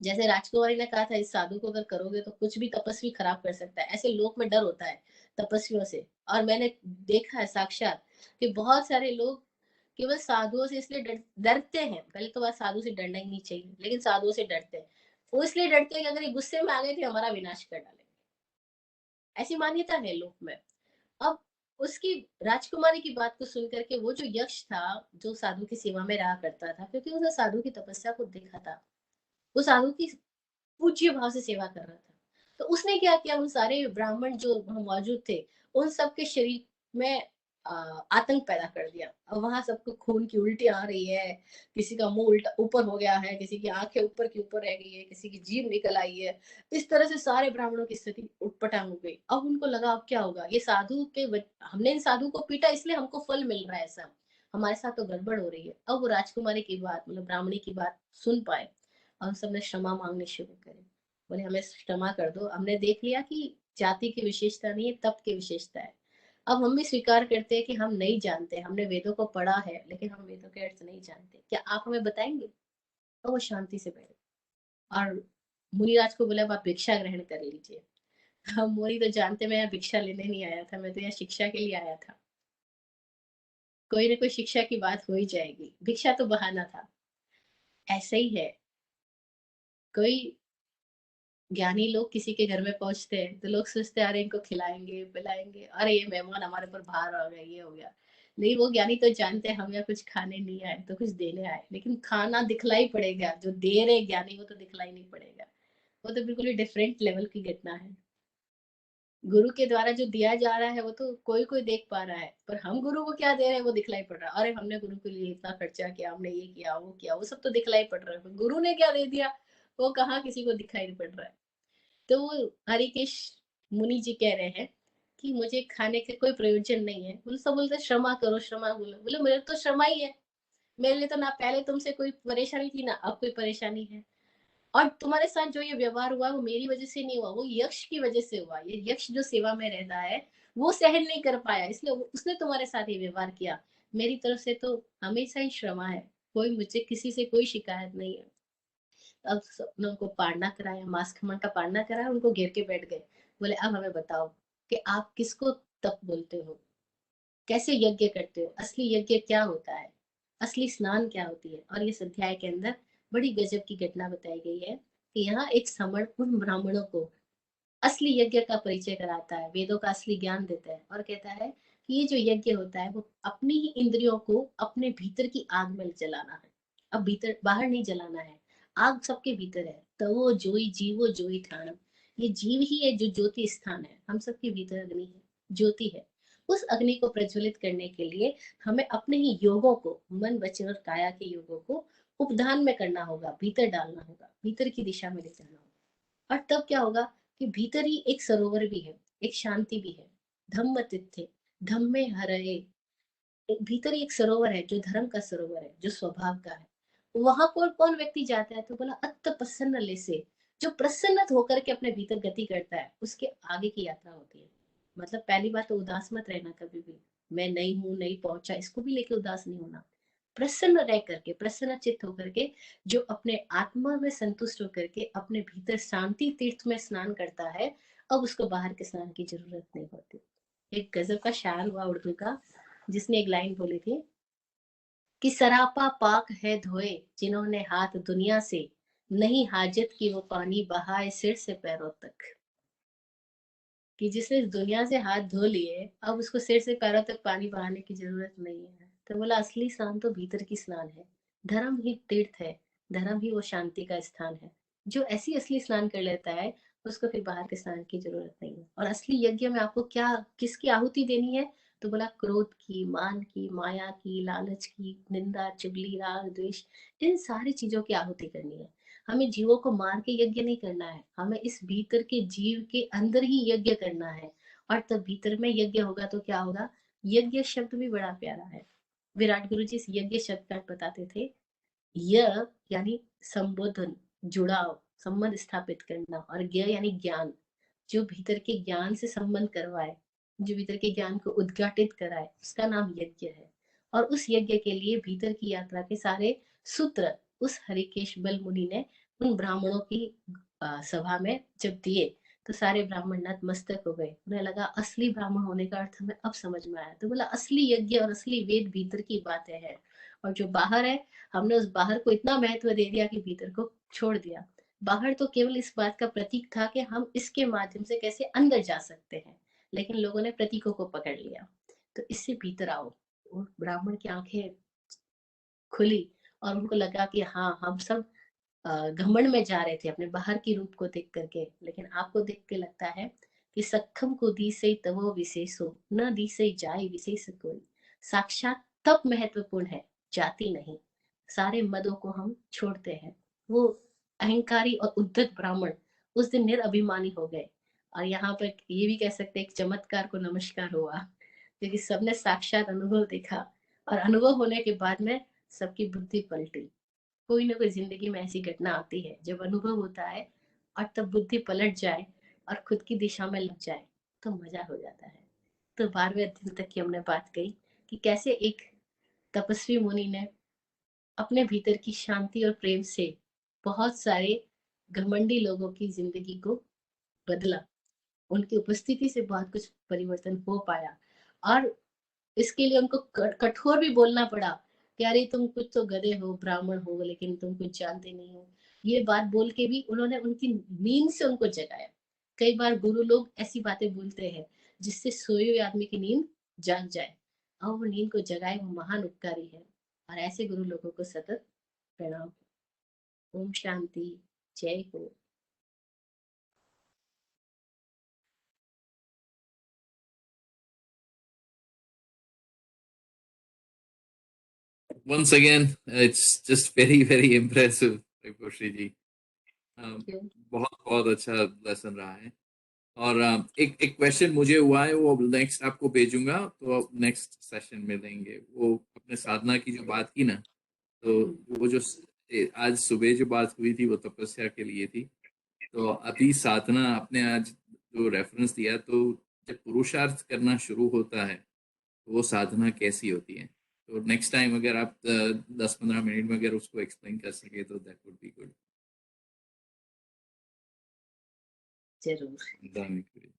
[SPEAKER 2] जैसे राजकुमारी ने कहा था, इस साधु को अगर करोगे तो कुछ भी तपस्वी खराब कर सकता है, ऐसे लोक में डर होता है तपस्वियों से। और मैंने देखा है साक्षात कि बहुत सारे लोग केवल साधुओं से इसलिए डरते हैं। पहले तो बात, साधु से डरना ही नहीं चाहिए, लेकिन साधुओं से डरते हैं। वो इसलिए डरते हैं कि अगर ये गुस्से में आ गए थे, हमारा विनाश कर डालेंगे, ऐसी मान्यता है लोक में। अब उसकी राजकुमारी की बात को सुनकर के वो जो यक्ष था, जो साधु की सेवा में रहा करता था, क्योंकि उसने साधु की तपस्या को देखा था, वो साधु की पूज्य भाव से सेवा कर रहा था। तो उसने क्या किया, उन सारे ब्राह्मण जो वहां मौजूद थे, उन सबके शरीर में आतंक पैदा कर दिया। अब वहां सबको खून की उल्टी आ रही है, किसी का मुंह उल्टा ऊपर हो गया है, किसी की आंखें ऊपर की ऊपर रह गई है, किसी की जीभ निकल आई है। इस तरह से सारे ब्राह्मणों की स्थिति उटपटांग हो गई। अब उनको लगा अब क्या होगा, ये साधु के हमने इन साधु को पीटा इसलिए हमको फल मिल रहा है, ऐसा हमारे साथ तो गड़बड़ हो रही है। अब वो राजकुमारी की बात, मतलब ब्राह्मणी की बात सुन पाए, और सबने क्षमा मांगनी शुरू करी। बोले हमें क्षमा कर दो, हमने देख लिया कि जाति की विशेषता नहीं है, तप की विशेषता है। अब हम भी स्वीकार करते हैं कि हम नहीं जानते, हमने वेदों को पढ़ा है, लेकिन हम वेदों के अर्थ नहीं जानते, क्या आप हमें बताएंगे? तो वो शांति से बैठे, और मुनिराज को बोला, आप भिक्षा ग्रहण कर लीजिए। हम मुनि तो जानते, मैं यहाँ भिक्षा लेने नहीं आया था, मैं तो यहाँ शिक्षा के लिए आया था। कोई ना कोई शिक्षा की बात हो ही जाएगी, भिक्षा तो बहाना था। ऐसा ही है, कोई ज्ञानी लोग किसी के घर में पहुंचते हैं तो लोग सोचते हैं, अरे इनको खिलाएंगे पिलाएंगे, अरे ये मेहमान हमारे ऊपर भार हो गया, ये हो गया। लेकिन वो ज्ञानी तो जानते हैं हम यहाँ कुछ खाने नहीं आए, तो कुछ देने आए। लेकिन खाना दिखलाई पड़ेगा, जो दे रहे ज्ञानी वो तो दिखलाई नहीं पड़ेगा। वो तो बिल्कुल ही डिफरेंट लेवल की घटना है। गुरु के द्वारा जो दिया जा रहा है वो तो कोई कोई देख पा रहा है, पर हम गुरु को क्या दे रहे हैं वो दिखलाई पड़ रहा है। अरे हमने गुरु के लिए इतना खर्चा किया, हमने ये किया वो किया, वो सब तो दिखलाई पड़ रहा है। गुरु ने क्या दे दिया, वो कहाँ किसी को दिखाई पड़ रहा है। तो वो हरिकेश मुनि जी कह रहे हैं कि मुझे खाने का कोई प्रयोजन नहीं है। बोले, सब बोलते क्षमा करो क्षमा, बोलो बोले मेरे तो क्षमा ही है। मेरे लिए तो ना पहले तुमसे कोई परेशानी थी, ना अब कोई परेशानी है। और तुम्हारे साथ जो ये व्यवहार हुआ वो मेरी वजह से नहीं हुआ, वो यक्ष की वजह से हुआ। ये यक्ष जो सेवा में रहता है, वो सहन नहीं कर पाया, इसलिए उसने तुम्हारे साथ ये व्यवहार किया। मेरी तरफ से तो हमेशा ही क्षमा है, कोई मुझे किसी से कोई शिकायत नहीं है। अब सबने उनको पारना कराया, मास खमन का पारना कराया, उनको घेर के बैठ गए। बोले अब हमें बताओ कि आप किसको तप बोलते हो, कैसे यज्ञ करते हो, असली यज्ञ क्या होता है, असली स्नान क्या होती है। और इस अध्याय के अंदर बड़ी गजब की घटना बताई गई है कि यहाँ एक समण उन ब्राह्मणों को असली यज्ञ का परिचय कराता है, वेदों का असली ज्ञान देता है और कहता है कि ये जो यज्ञ होता है वो अपनी ही इंद्रियों को अपने भीतर की आग में जलाना है। अब भीतर बाहर नहीं जलाना है, आग सबके भीतर है। तो वो जोई जीवो जोई ठाणम, ये जीव ही है जो ज्योति स्थान है, हम सबके भीतर अग्नि है, ज्योति है। उस अग्नि को प्रज्वलित करने के लिए हमें अपने ही योगों को, मन वचन और काया के योगों को उपधान में करना होगा, भीतर डालना होगा, भीतर की दिशा में ले जाना होगा। और तब क्या होगा कि भीतर ही एक सरोवर भी है, एक शांति भी है। धम्म तित्थे, धम्मे हरये, भीतर ही एक सरोवर है जो धर्म का सरोवर है, जो स्वभाव का है। वहां कौन कौन व्यक्ति जाता है, तो बोला अत्त प्रसन्न ले से, जो प्रसन्न होकर के अपने भीतर गति करता है, उसके आगे की यात्रा होती है। मतलब पहली बात तो उदास मत रहना कभी भी, मैं नहीं हूं, नहीं पहुंचा, इसको भी लेके उदास नहीं होना। प्रसन्न रह करके, प्रसन्न चित्त होकर के, जो अपने आत्मा में संतुष्ट होकर के अपने भीतर शांति तीर्थ में स्नान करता है, अब उसको बाहर के स्नान की जरूरत नहीं होती। एक गजब का शायर हुआ उर्दू का, जिसने एक लाइन बोली थी कि सरापा पाक है धोए जिन्होंने हाथ दुनिया से, नहीं हाजत की वो पानी बहाए सिर से पैरों तक। कि जिसने इस दुनिया से हाथ धो लिए, अब उसको सिर से पैरों तक पानी बहाने की जरूरत नहीं है। तो बोला असली स्नान तो भीतर की स्नान है, धर्म ही तीर्थ है, धर्म ही वो शांति का स्थान है। जो ऐसी असली स्नान कर लेता है, उसको फिर बाहर के स्नान की जरूरत नहीं है। और असली यज्ञ में आपको क्या, किसकी आहुति देनी है, तो बोला क्रोध की, मान की, माया की, लालच की, निंदा चुगली राग द्वेष, इन सारी चीजों की आहुति करनी है। हमें जीवों को मार के यज्ञ नहीं करना है, हमें इस भीतर के जीव के अंदर ही यज्ञ करना है। और तब भीतर में यज्ञ होगा तो क्या होगा, यज्ञ शब्द भी बड़ा प्यारा है। विराट गुरु जी इस यज्ञ शब्द का बताते थे, य यानी संबोधन, जुड़ाव, संबंध स्थापित करना, और ज्ञ यानी ज्ञान, जो भीतर के ज्ञान से संबंध करवाए, जो भीतर के ज्ञान को उद्घाटित कराए, उसका नाम यज्ञ है। और उस यज्ञ के लिए भीतर की यात्रा के सारे सूत्र उस हरिकेश बल मुनि ने उन ब्राह्मणों की सभा में जब दिए, तो सारे ब्राह्मण नतमस्तक हो गए। उन्हें लगा असली ब्राह्मण होने का अर्थ हमें अब समझ में आया। तो बोला असली यज्ञ और असली वेद भीतर की बातें हैं, और जो बाहर है, हमने उस बाहर को इतना महत्व दे दिया कि भीतर को छोड़ दिया। बाहर तो केवल इस बात का प्रतीक था कि हम इसके माध्यम से कैसे अंदर जा सकते हैं, लेकिन लोगों ने प्रतीकों को पकड़ लिया। तो इससे भीतर आओ। और ब्राह्मण की आंखें खुली और उनको लगा कि हाँ, हम सब घमंड में जा रहे थे अपने बाहर की रूप को देख करके, लेकिन आपको देख के लगता है कि सक्षम को दी से तवो विशेषो, न दी से जाय विशेष कोई। साक्षात तब महत्वपूर्ण है, जाति नहीं। सारे मदों को हम छोड़ते हैं। वो अहंकारी और उद्धत ब्राह्मण उस दिन निरअभिमानी हो गए। और यहाँ पर ये भी कह सकते हैं एक चमत्कार को नमस्कार हुआ, क्योंकि सबने साक्षात अनुभव देखा। और अनुभव होने के बाद में सबकी बुद्धि पलटी। कोई ना कोई जिंदगी में ऐसी घटना आती है जब अनुभव होता है, और तब बुद्धि पलट जाए और खुद की दिशा में लग जाए, तो मजा हो जाता है। तो 12वें अध्याय तक की हमने बात कही कि कैसे एक तपस्वी मुनि ने अपने भीतर की शांति और प्रेम से बहुत सारे घमंडी लोगों की जिंदगी को बदला। उनकी उपस्थिति से बहुत कुछ परिवर्तन हो पाया। और इसके लिए उनको कठोर भी बोलना पड़ा कि अरे तुम कुछ तो गधे हो, ब्राह्मण हो, लेकिन तुम कुछ जानते नहीं हो। ये बात बोल के भी उन्होंने उनकी नींद से उनको जगाया। कई बार गुरु लोग ऐसी बातें बोलते हैं जिससे सोए हुए आदमी की नींद जाग जाए, और वो नींद को जगाए, वो महान उपकारी है। और ऐसे गुरु लोगों को सतत प्रणाम। ओम शांति, जय हो।
[SPEAKER 1] Once again, it's just very, very impressive, Rikoshi जी. बहुत बहुत अच्छा लेसन रहा है. और एक एक क्वेश्चन मुझे हुआ है, वो नेक्स्ट आपको भेजूंगा, तो आप नेक्स्ट सेशन में देंगे. वो अपने साधना की जो बात की ना, तो वो जो आज सुबह जो बात हुई थी वो तपस्या के लिए थी. तो अभी साधना आपने आज जो रेफरेंस दिया, तो जब पुरुषार्थ करना शुरू होता है तो वो साधना कैसी होती है, तो नेक्स्ट टाइम अगर आप 10-15 मिनट में अगर उसको एक्सप्लेन कर सके तो दैट वुड बी गुड.
[SPEAKER 2] जरूर।
[SPEAKER 1] दान करिए।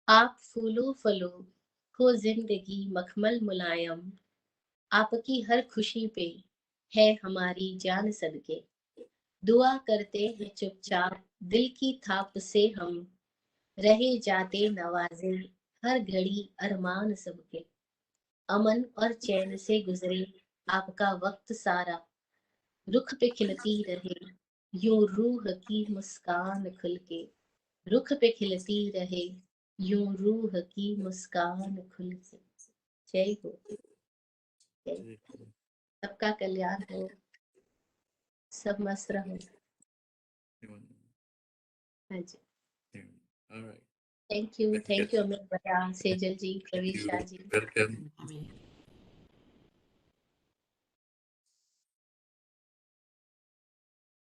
[SPEAKER 2] आप फूलो फलो हो जिंदगी मखमल मुलायम, आपकी हर खुशी पे है हमारी जान सदके, दुआ करते हैं चुपचाप दिल की थाप से हम, रहे जाते नवाजे हर घड़ी अरमान सबके, अमन और चैन से गुजरे आपका वक्त सारा, रुख पे खिलती रहे यूं रूह की मुस्कान खुल के, रुख पे खिलती रहे यूं रूह की मुस्कान खुल के। जय हो। जय। सबका कल्याण हो, सब मस्त रहो। हाँ जी।
[SPEAKER 1] All right.
[SPEAKER 2] Thank you Amit भैया, सेजल जी,
[SPEAKER 1] Thank you.
[SPEAKER 2] प्रवीषा जी।
[SPEAKER 1] Welcome.